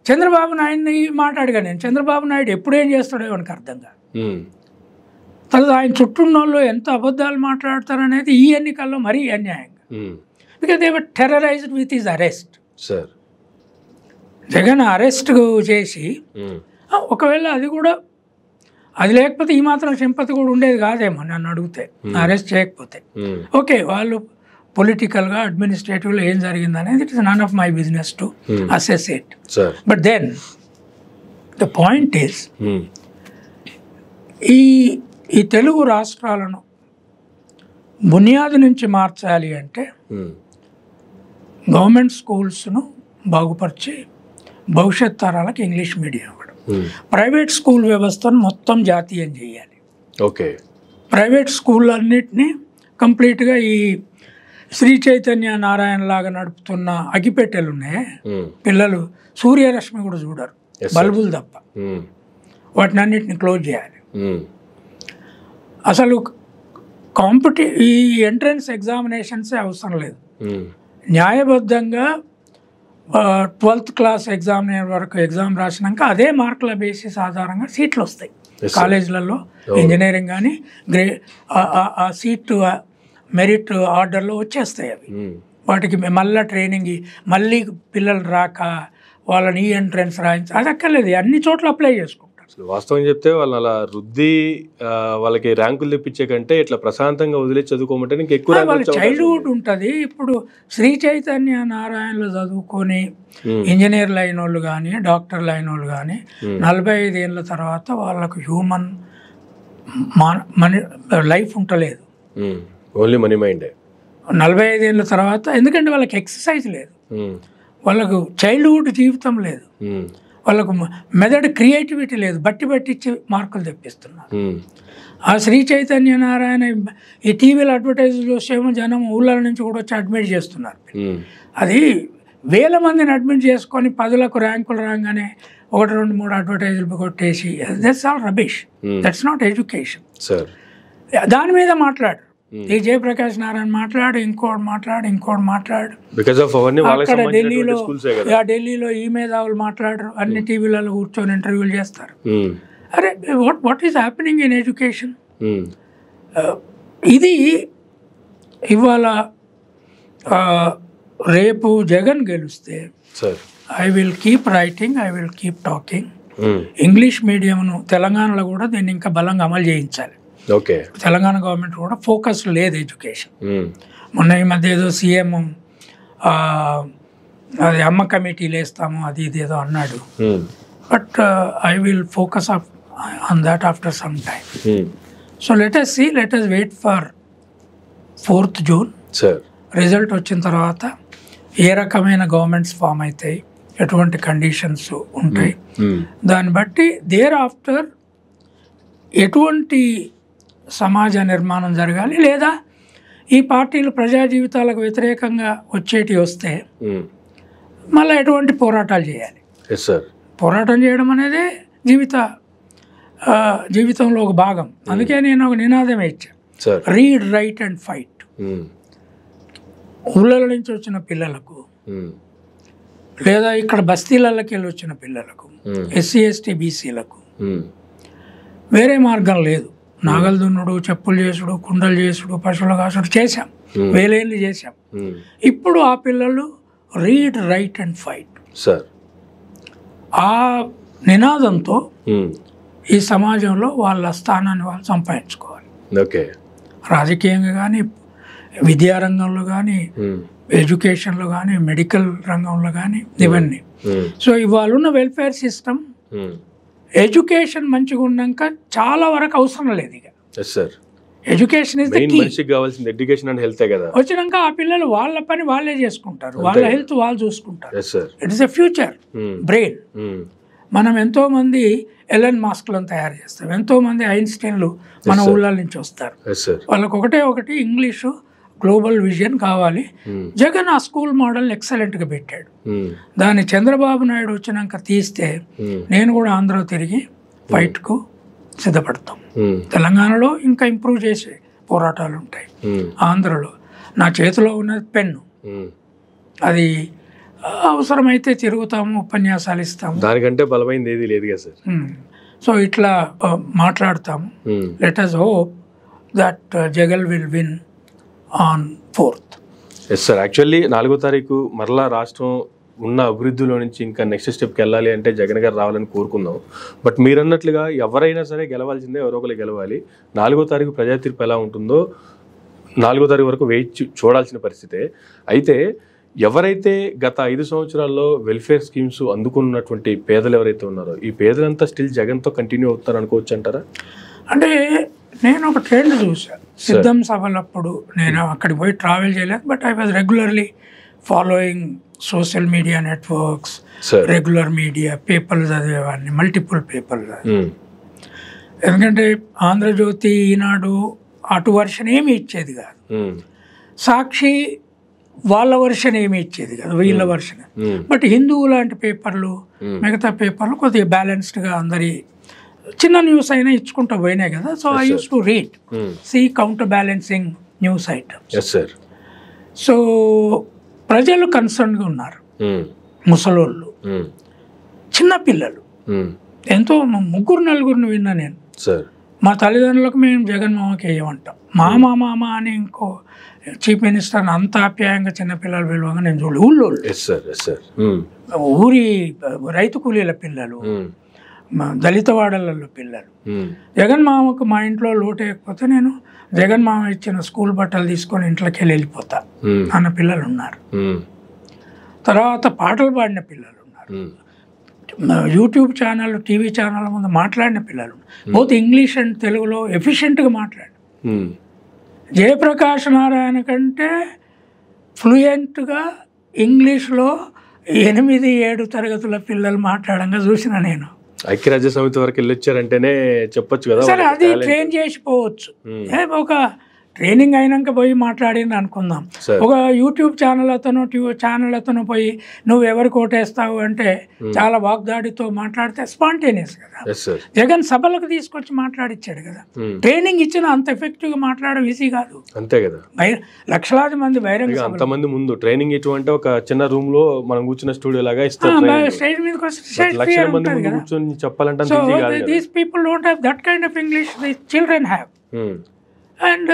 Chandrababu నాయుడిని మాట్లాడగా నేను, చంద్రబాబు నాయుడు ఎప్పుడు ఏం చేస్తాడో మనకు అర్థం కాదు. తర్వాత ఆయన చుట్టూ వాళ్ళు ఎంత అబద్ధాలు మాట్లాడతారనేది ఈ ఎన్నికల్లో మరీ అన్యాయంగా, because they were terrorized with his arrest. Jagan arrest చేసి, ఒకవేళ అది లేకపోతే ఈ మాత్రం సింపతి కూడా ఉండేది కాదేమో నన్ను అడిగితే, అరెస్ట్ చేయకపోతే. ఓకే, వాళ్ళు పొలిటికల్గా అడ్మినిస్ట్రేటివ్లో ఏం జరిగింది అనేది it is none of my business to assess it. But then the point is, ఈ తెలుగు రాష్ట్రాలను బునియాది నుంచి మార్చాలి అంటే గవర్నమెంట్ స్కూల్స్ను బాగుపరిచి భవిష్యత్ తరాలకు ఇంగ్లీష్ మీడియం ఇవ్వడం, ప్రైవేట్ స్కూల్ వ్యవస్థను మొత్తం జాతీయం చేయాలి. ఓకే, ప్రైవేట్ స్కూళ్ళన్నిటినీ కంప్లీట్గా ఈ శ్రీ చైతన్య నారాయణ లాగా నడుపుతున్న అగిపెట్టెలు ఉన్నాయి, పిల్లలు సూర్యరశ్మి కూడా చూడరు, బల్బులు తప్ప, వాటిని అన్నిటిని క్లోజ్ చేయాలి. అసలు ఈ ఎంట్రన్స్ ఎగ్జామినేషన్సే అవసరం లేదు. న్యాయబద్ధంగా 12th క్లాస్ ఎగ్జామినేషన్ వరకు ఎగ్జామ్ రాసినాక అదే మార్కుల బేసిస్ ఆధారంగా సీట్లు వస్తాయి కాలేజీలలో. ఇంజనీరింగ్ కానీ ఆ సీటు మెరిట్ ఆర్డర్లో వచ్చేస్తాయి అవి. వాటికి మళ్ళీ ట్రైనింగ్, మళ్ళీ పిల్లలు రాక వాళ్ళని ఈ ఎంట్రన్స్ రాయించి అది అక్కర్లేదు, అన్ని చోట్ల అప్లై చేసుకుంటారు. వాస్తవం చెప్తే వాళ్ళని అలా రుద్ది వాళ్ళకి ర్యాంకులు తెప్పించే కంటే ఇట్లా ప్రశాంతంగా వదిలే చదువుకోమంటే నీకు ఎక్కువ వాళ్ళ చైల్డ్హుడ్ ఉంటుంది. ఇప్పుడు శ్రీ చైతన్య నారాయణలో చదువుకొని ఇంజనీర్లు అయిన వాళ్ళు కానీ డాక్టర్లు అయిన వాళ్ళు కానీ 45 ఏళ్ళ తర్వాత వాళ్ళకు హ్యూమన్ లైఫ్ ఉంటలేదు, ఓన్లీ మనీ మైండే. 45 ఏళ్ళ తర్వాత, ఎందుకంటే వాళ్ళకి ఎక్సర్సైజ్ లేదు, వాళ్ళకు చైల్డ్హుడ్ జీవితం లేదు, వాళ్ళకు మెదడు క్రియేటివిటీ లేదు, బట్టి ఇచ్చి మార్కులు తెప్పిస్తున్నారు. ఆ శ్రీ చైతన్య నారాయణ ఈ టీవీలో అడ్వర్టైజ్ చూసేమో జనం ఊళ్ళ నుంచి కూడా వచ్చి అడ్మిట్ చేస్తున్నారు. అది వేల మందిని అడ్మిట్ చేసుకొని 10లకు ర్యాంకులు రాగానే 1, 2, 3 అడ్వర్టైజులు కొట్టేసి, that's all rubbish, that's not education. దాని మీద మాట్లాడు, ఈ జయప్రకాష్ నారాయణ మాట్లాడు, ఇంకోటి మాట్లాడు. అక్కడ ఢిల్లీలో ఈ మేధావులు మాట్లాడరు, అన్ని టీవీలలో కూర్చొని ఇంటర్వ్యూలు చేస్తారు. అరే, what is happening in education? ఇది ఇవాళ రేపు జగన్ గెలిస్తే I will keep writing, I will keep talking. English మీడియంను తెలంగాణలో కూడా దీన్ని ఇంకా బలంగా అమలు చేయించాలి. తెలంగాణ గవర్నమెంట్ కూడా ఫోకస్ లేదు ఎడ్యుకేషన్. మొన్న ఈ మధ్య ఏదో సీఎం అది అమ్మ కమిటీలు వేస్తాము అది ఇది ఏదో అన్నాడు. But I will focus on that after some time. So let us wait for 4th June. Result వచ్చిన తర్వాత ఏ రకమైన గవర్నమెంట్స్ ఫామ్ అవుతాయి, ఎటువంటి కండిషన్స్ ఉంటాయి, దాన్ని బట్టి దేర్ ఆఫ్టర్ ఎటువంటి సమాజ నిర్మాణం జరగాలి, లేదా ఈ పార్టీలు ప్రజా జీవితాలకు వ్యతిరేకంగా వస్తే మళ్ళీ ఎటువంటి పోరాటాలు చేయాలి. పోరాటం చేయడం అనేది జీవిత జీవితంలో ఒక భాగం. అందుకే నేను ఒక నినాదం ఇచ్చాను, రీడ్, రైట్ అండ్ ఫైట్. ఊళ్ళ నుంచి వచ్చిన పిల్లలకు, లేదా ఇక్కడ బస్తీలకి వెళ్ళి వచ్చిన పిల్లలకు, ఎస్సీ ఎస్టీ బీసీలకు వేరే మార్గం లేదు. నాగలు దున్నుడు, చెప్పులు చేసుడు, కుండలు చేసుడు, పశువులు కాసుడు చేశాం, వేలేళ్ళు చేశాం. ఇప్పుడు ఆ పిల్లలు రీడ్, రైట్ అండ్ ఫైట్ ఆ నినాదంతో ఈ సమాజంలో వాళ్ళ స్థానాన్ని వాళ్ళు సంపాదించుకోవాలి. రాజకీయంగా కానీ, విద్యారంగంలో కానీ, ఎడ్యుకేషన్లో కానీ, మెడికల్ రంగంలో కానీ, ఇవన్నీ. సో ఇవాళ ఉన్న వెల్ఫేర్ సిస్టమ్, ఎడ్యుకేషన్ మంచిగా ఉన్నాక చాలా వరకు అవసరం లేదు. ఇక education is the key. Education and health కదా. వచ్చినాక ఆ పిల్లలు వాళ్ళ పని వాళ్ళే చేసుకుంటారు, వాళ్ళ హెల్త్ వాళ్ళు చూసుకుంటారు. It is a future brain. మనం ఎంతో మంది ఎలన్ మాస్క్లను తయారు చేస్తాం, ఎంతో మంది ఐన్స్టైన్లు మన ఊళ్ళ నుంచి వస్తారు. వాళ్ళకి ఒకటి ఇంగ్లీషు, గ్లోబల్ విజన్ కావాలి. జగన్ ఆ స్కూల్ మోడల్ ఎక్సలెంట్గా పెట్టాడు. దాన్ని చంద్రబాబు నాయుడు వచ్చినాక తీస్తే నేను కూడా ఆంధ్ర తిరిగి ఫైట్కు సిద్ధపడతాం. తెలంగాణలో ఇంకా ఇంప్రూవ్ చేసే పోరాటాలు ఉంటాయి. ఆంధ్రలో నా చేతిలో ఉన్నది పెన్ను, అది అవసరమైతే తిరుగుతాము, ఉపన్యాసాలు ఇస్తాము, దానికంటే బలమైంది ఏది లేదు కదా సార్. సో ఇట్లా మాట్లాడతాము. Let us hope that Jagan will win on 4th. Yes sir. Actually 4వ తారీఖు మరలా రాష్ట్రం ఉన్న అభివృద్ధిలో నుంచి ఇంకా నెక్స్ట్ స్టెప్కి వెళ్ళాలి అంటే జగన్ గారు రావాలని కోరుకుందాం. బట్ మీరు అన్నట్లుగా ఎవరైనా సరే గెలవాల్సిందే, ఎవరో ఒకరు గెలవాలి. 4వ తారీఖు ప్రజా తీర్పు ఎలా ఉంటుందో 4వ తారీఖు వరకు వేచి చూడాల్సిన పరిస్థితే. అయితే ఎవరైతే గత 5 సంవత్సరాల్లో వెల్ఫేర్ స్కీమ్స్ అందుకున్నటువంటి పేదలు ఎవరైతే ఉన్నారో, ఈ పేదలంతా స్టిల్ జగన్తో కంటిన్యూ అవుతారు అనుకోవచ్చు అంటారా? అంటే నేను ఒక ట్రెండ్ చూసాను సిద్ధం సభలప్పుడు. నేను అక్కడికి పోయి ట్రావెల్ చేయలేదు, but I was regularly following social media networks, regular media, పేపర్లు చదివేవాడిని, మల్టిపుల్ పేపర్లు. ఎందుకంటే ఆంధ్రజ్యోతి, ఈనాడు అటు వర్షన్ ఏమి ఇచ్చేది కాదు, సాక్షి వాళ్ళ వర్షన్ ఏమి ఇచ్చేది కాదు, వీళ్ళ వర్షన్. బట్ హిందూ లాంటి పేపర్లు, మిగతా పేపర్లు కొద్దిగా బ్యాలెన్స్డ్గా అందరి చిన్న న్యూస్ అయినా ఇచ్చుకుంటూ పోయినాయి కదా. So I use to read, see counter balancing news items. So ప్రజలు కన్సర్న్గా ఉన్నారు, ముసలోళ్ళు, చిన్నపిల్లలు. ఎంతో 3-4 విన్నా నేను. మా తల్లిదండ్రులకు మేము జగన్మోహన్కి వేయమంటాం, మామ అని ఇంకో చీఫ్ మినిస్టర్ని అంత ఆప్యాయంగా చిన్నపిల్లలు పిలువగా నేను చూడలేదు. ఊళ్ళోళ్ళు, ఊరి రైతు కూలీల పిల్లలు, దళిత వాడలలో పిల్లలు. జగన్ మామకు మా ఇంట్లో లోటేయకపోతే నేను జగన్ మామ ఇచ్చిన స్కూల్ బట్టలు తీసుకొని ఇంట్లోకి వెళ్ళిపోతా అన్న పిల్లలు ఉన్నారు. తర్వాత పాటలు పాడిన పిల్లలు ఉన్నారు, యూట్యూబ్ ఛానల్, టీవీ ఛానల్ ముందు మాట్లాడిన పిల్లలు, బోత్ ఇంగ్లీష్ అండ్ తెలుగులో ఎఫిషియెంట్గా మాట్లాడు. జయప్రకాష్ నారాయణ కంటే ఫ్లూయెంట్గా ఇంగ్లీష్లో 8-7 తరగతుల పిల్లలు మాట్లాడంగా చూసిన నేను. ఐక్యరాజ్య సమితి వరకు వెళ్ళొచ్చారంటేనే చెప్పొచ్చు కదా. సరే, అది ట్రైన్ చేసిపోవచ్చు. ఒక ట్రైనింగ్ అయినాక పోయి మాట్లాడింది అనుకుందాం. ఒక యూట్యూబ్ ఛానల్ అతను పోయి నువ్వు ఎవరికి ఓటేస్తావు అంటే చాలా వాగ్దాడితో మాట్లాడితే స్పాంటేనియస్ కదా. జగన్ సభలకు తీసుకొచ్చి మాట్లాడిచ్చాడు కదా. ట్రైనింగ్ ఇచ్చిన అంత ఎఫెక్టివ్ గా మాట్లాడడం ఈజీ కాదు. అంతే కదా. లక్షలాది మంది బహిరంగ అంతమంది ముందు ట్రైనింగ్ ఇటువంటి ఒక చిన్న రూమ్ లో మనం కూర్చున్న స్టూడియో లాగా స్టేజ్ మీద కూర్చొని చెప్పాలంటే these people don't have that kind of English the children have. And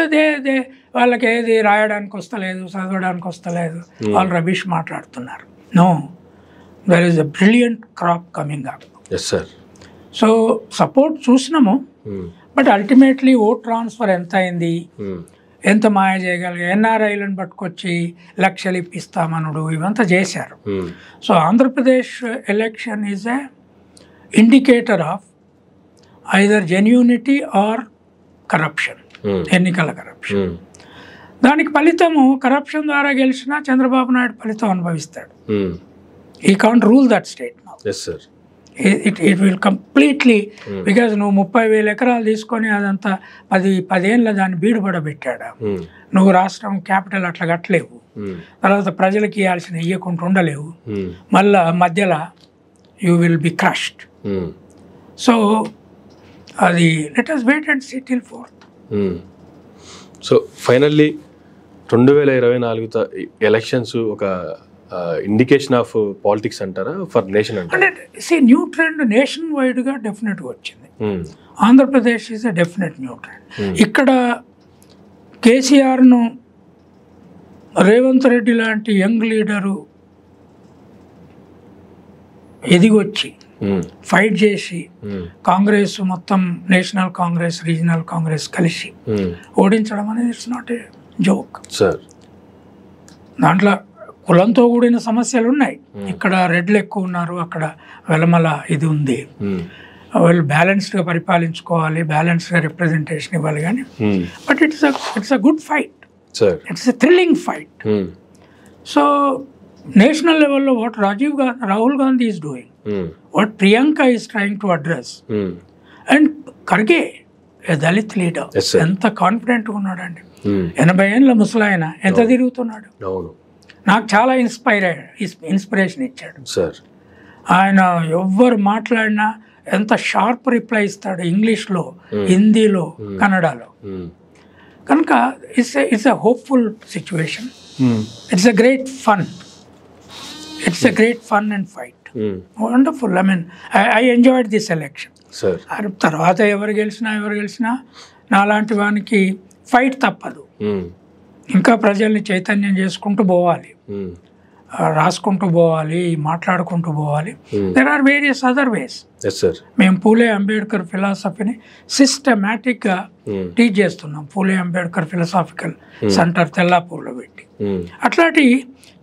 వాళ్ళకి ఏది రాయడానికి వస్తలేదు, చదవడానికి వస్తలేదు, వాళ్ళు రబీష్ మాట్లాడుతున్నారు. No, there is a brilliant crop coming up. So support చూసినాము, బట్ అల్టిమేట్లీ ఓట్ ట్రాన్స్ఫర్ ఎంత అయింది, ఎంత మాయ చేయగలిగా, ఎన్ఆర్ఐలను పట్టుకొచ్చి లక్షలు ఇప్పిస్తామనుడు, ఇవంతా చేశారు. So Andhra Pradesh election is a indicator of either genuinity are corruption, ఎన్నికల కరప్షన్. దానికి ఫలితము కరప్షన్ ద్వారా గెలిచినా చంద్రబాబు నాయుడు ఫలితం అనుభవిస్తాడు. ఈ can't rule that state now. It will completely, because నువ్వు 30,000 ఎకరాలు తీసుకొని అదంతా 10 ఏళ్ళ దాన్ని బీడుబడబెట్టాడు. నువ్వు రాష్ట్రం క్యాపిటల్ అట్లా కట్టలేవు, తర్వాత ప్రజలకు ఇవ్వాల్సిన ఇవ్వకుండా ఉండలేవు, మళ్ళా మధ్యలో you will be crushed. So అది let us wait and see till 4th. So finally 2024 elections ఒక ఇండికేషన్ ఆఫ్ పాలిటిక్స్ అంటారా ఫర్ నేషన్ అంటారా? అంటే న్యూ ట్రెండ్ నేషన్ వైడ్గా డెఫినెట్గా వచ్చింది. Andhra Pradesh is a definite new trend. ఇక్కడ కేసీఆర్ను రేవంత్ రెడ్డి లాంటి యంగ్ లీడరు ఎదిగొచ్చి ఫైట్ చేసి కాంగ్రెస్ మొత్తం నేషనల్ కాంగ్రెస్ రీజనల్ కాంగ్రెస్ కలిసి ఓడించడం అనేది ఇట్స్ నాట్ ఏ జోక్. దాంట్లో కులంతో కూడిన సమస్యలు ఉన్నాయి. ఇక్కడ రెడ్లు ఎక్కువ ఉన్నారు, అక్కడ వెలమల ఇది ఉంది. వాళ్ళు బ్యాలెన్స్డ్గా పరిపాలించుకోవాలి, బ్యాలెన్స్డ్గా రిప్రజెంటేషన్ ఇవ్వాలి. కానీ but it's a good fight, it's a thrilling fight. So national లెవెల్లో what Rahul Gandhi is doing, what Priyanka is trying to address, and Kharge a Dalit leader ఎంత కాన్ఫిడెంట్గా ఉన్నాడండి. 80 ఏళ్ళ ముసలాయన ఎంత తిరుగుతున్నాడు. నాకు చాలా ఇన్స్పిరేషన్ ఇచ్చాడు ఆయన. ఎవ్వరు మాట్లాడినా ఎంత షార్ప్ రిప్లై ఇస్తాడు, ఇంగ్లీష్లో, హిందీలో, కన్నడలో. కనుక it's a hopeful situation. It's a great fun. It's a great fun and fight. Wonderful. I mean, I enjoyed this election. తర్వాత ఎవరు గెలిచినా నాలాంటి వానికి ఫైట్ తప్పదు. ఇంకా ప్రజల్ని చైతన్యం చేసుకుంటూ పోవాలి, రాసుకుంటూ పోవాలి, మాట్లాడుకుంటూ పోవాలి. There are various other ways. మేము పూలే అంబేద్కర్ ఫిలాసఫీని సిస్టమేటిక్గా టీచ్ చేస్తున్నాం. పూలే అంబేద్కర్ ఫిలాసాఫికల్ సెంటర్ తెల్లాపూర్లో పెట్టి అట్లాంటి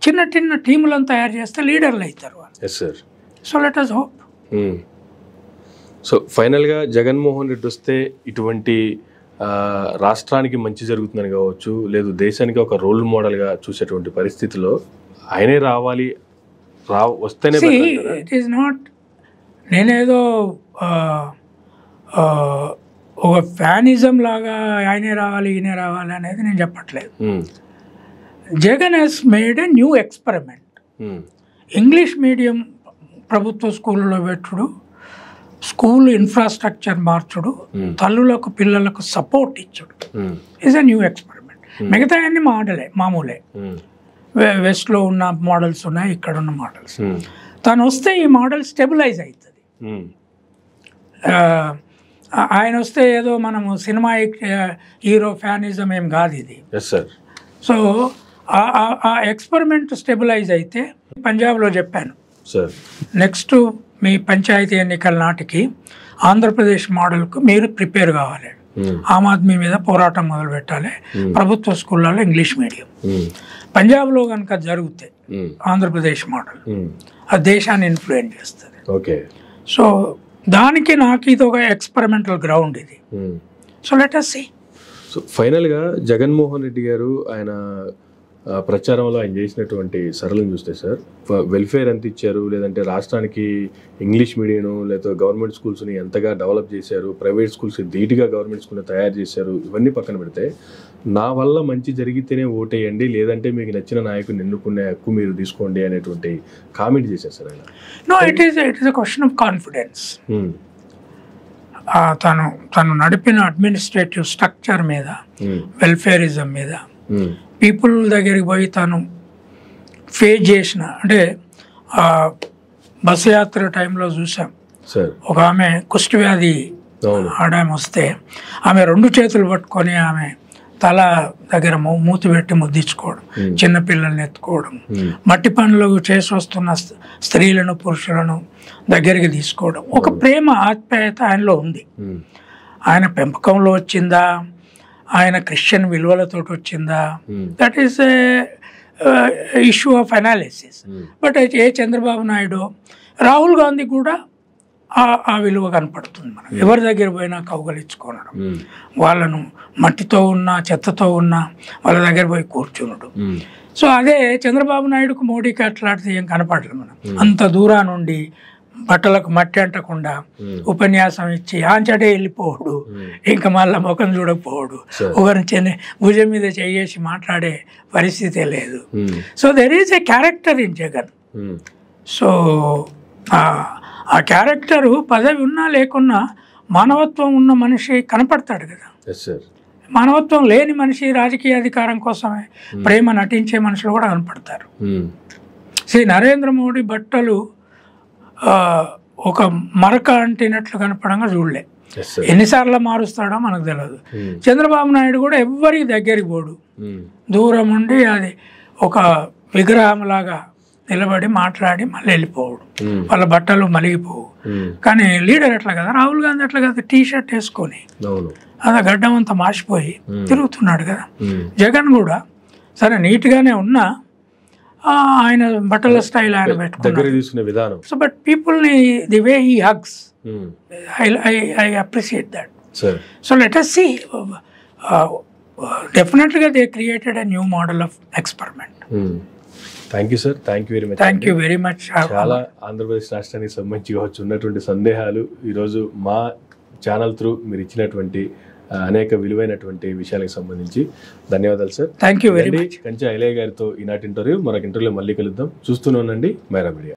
చిన్న చిన్న టీములను తయారు చేస్తే లీడర్లు అవుతారు వాళ్ళు. So let us hope. So ఫైనల్గా జగన్మోహన్ రెడ్డి వస్తే ఇటువంటి రాష్ట్రానికి మంచి జరుగుతుందని కావచ్చు, లేదు దేశానికి ఒక రోల్ మోడల్గా చూసేటువంటి పరిస్థితిలో ఆయనే రావాలి, వస్తేనే. ఇట్ ఈస్ నాట్ నేనేదో ఒక ఫ్యానిజం లాగా ఆయనే రావాలి ఈయనే రావాలి అనేది నేను చెప్పట్లేదు. Jagan has made a new experiment. English medium ప్రభుత్వ స్కూళ్ళలో పెట్టుడు, స్కూల్ ఇన్ఫ్రాస్ట్రక్చర్ మార్చుడు, తల్లులకు పిల్లలకు సపోర్ట్ ఇచ్చుడు ఈజ్ ఎ న్యూ ఎక్స్పెరిమెంట్. మిగతా అన్ని మామూలే. వెస్ట్లో ఉన్న మోడల్స్ ఉన్నాయి, ఇక్కడ ఉన్న మోడల్స్. తను వస్తే ఈ మోడల్ స్టెబిలైజ్ అవుతుంది. ఆయన వస్తే ఏదో మనము సినిమా హీరో ఫ్యానిజం ఏం కాదు ఇది. సో ఆ ఎక్స్పెరిమెంట్ స్టెబిలైజ్ అయితే, పంజాబ్లో చెప్పాను నెక్స్ట్ మీ పంచాయతీ ఎన్నికల నాటికి ఆంధ్రప్రదేశ్ మోడల్కు మీరు ప్రిపేర్ కావాలి. ఆమ్ ఆద్మీ మీద పోరాటం మొదలు పెట్టాలి. ప్రభుత్వ స్కూళ్ళలో ఇంగ్లీష్ మీడియం. పంజాబ్లో కనుక జరిగితే ఆంధ్రప్రదేశ్ మోడల్ ఆ దేశాన్ని ఇన్ఫ్లుయెన్స్ చేస్తుంది. సో దానికి నాకు ఇది ఒక ఎక్స్పెరిమెంటల్ గ్రౌండ్ ఇది. So let us see. So ఫైనల్గా జగన్మోహన్ రెడ్డి గారు ఆయన ప్రచారంలో ఆయన చేసినటువంటి సరళం చూస్తే సార్, వెల్ఫేర్ ఎంత ఇచ్చారు, లేదంటే రాష్ట్రానికి ఇంగ్లీష్ మీడియం లేదా గవర్నమెంట్ స్కూల్స్ని ఎంతగా డెవలప్ చేశారు, ప్రైవేట్ స్కూల్స్ ధీటుగా గవర్నమెంట్ స్కూల్ని తయారు చేశారు, ఇవన్నీ పక్కన పెడితే నా వల్ల మంచి జరిగితేనే ఓటేయండి, లేదంటే మీకు నచ్చిన నాయకుని ఎన్నుకునే హక్కు మీరు తీసుకోండి అనేటువంటి కామెంట్ చేశారు సార్ ఆయన. No, it is a question of confidence. తను నడిపిన అడ్మినిస్ట్రేటివ్ స్ట్రక్చర్ మీద, వెల్ఫేరిజం మీద, పీపుల్ దగ్గరికి పోయి తను ఫేస్ చేసిన, అంటే బస్సు యాత్ర టైంలో చూసాం, ఒక ఆమె కుష్టి వ్యాధి ఆమె వస్తే ఆమె 2 చేతులు పట్టుకొని ఆమె తల దగ్గర మూతి పెట్టి ముద్దించుకోవడం, చిన్నపిల్లల్ని ఎత్తుకోవడం, మట్టి పనులు చేసి వస్తున్న స్త్రీలను పురుషులను దగ్గరికి తీసుకోవడం, ఒక ప్రేమ ఆప్యాయత ఆయనలో ఉంది. ఆయన పెంపకంలో వచ్చిందా, ఆయన క్రిస్టియన్ విలువలతో వచ్చిందా, that is issue of analysis. But a Chandrababu Naidu, Rahul Gandhi కూడా ఆ విలువ కనపడుతుంది. మనం ఎవరి దగ్గర పోయినా కౌగలించుకోవడం, వాళ్ళను మట్టితో ఉన్నా చెత్తతో ఉన్నా వాళ్ళ దగ్గర పోయి కూర్చునడం. సో అదే చంద్రబాబు నాయుడుకు మోడీకి అట్లాంటిది ఏం కనపడలేదు. మనం అంత దూరా నుండి బట్టలకు మట్టి అంటకుండా ఉపన్యాసం ఇచ్చి ఆంచటే వెళ్ళిపోవడు, ఇంకా మళ్ళీ ముఖం చూడకపోవడు, ఒకరిని భుజం మీద చేసి మాట్లాడే పరిస్థితే లేదు. So there is a character in Jagan. So ఆ క్యారెక్టరు పదవి ఉన్నా లేకున్నా మానవత్వం ఉన్న మనిషి కనపడతాడు కదా. మానవత్వం లేని మనిషి రాజకీయ అధికారం కోసమే ప్రేమ నటించే మనుషులు కూడా కనపడతారు. శ్రీ నరేంద్ర మోడీ బట్టలు ఒక మరక అంటినట్లు కనపడంగా చూడలే. ఎన్నిసార్లు మారుస్తాడో మనకు తెలియదు. చంద్రబాబు నాయుడు కూడా ఎవ్వరికి దగ్గరికి పోడు, దూరం ఉండి అది ఒక విగ్రహంలాగా నిలబడి మాట్లాడి మళ్ళీ వెళ్ళిపోవడు. వాళ్ళ బట్టలు మలిగిపోవు. కానీ లీడర్ ఎట్లా కదా, రాహుల్ గాంధీ అట్లా కదా, టీ షర్ట్ వేసుకొని అలా గడ్డం అంతా మాసిపోయి తిరుగుతున్నాడు కదా. జగన్ కూడా సరే నీట్గానే ఉన్నా ఆయన బట్టల స్టైల్ ఆయన పెట్టుకున్నాడు. సో బట్ పీపుల్ని the way he hugs, I appreciate that. So let us see, డెఫినెట్గా they created a new model of experiment. Thank you sir, thank you very much. Thank you very much. చాలా ఆంధ్రప్రదేశ్ రాష్ట్రానికి సంబంధించి ఉన్నటువంటి సందేహాలు ఈరోజు మా channel through మీరు ఇచ్చినటువంటి అనేక విలువైనటువంటి విషయాలకు సంబంధించి ధన్యవాదాలు sir. Thank you very much. కంచె ఐలయ్య గారితో ఈనాటి ఇంటర్వ్యూ. మరొక ఇంటర్వ్యూలో మళ్ళీ కలుద్దాం. చూస్తూనే ఉండండి మైరా మీడియా.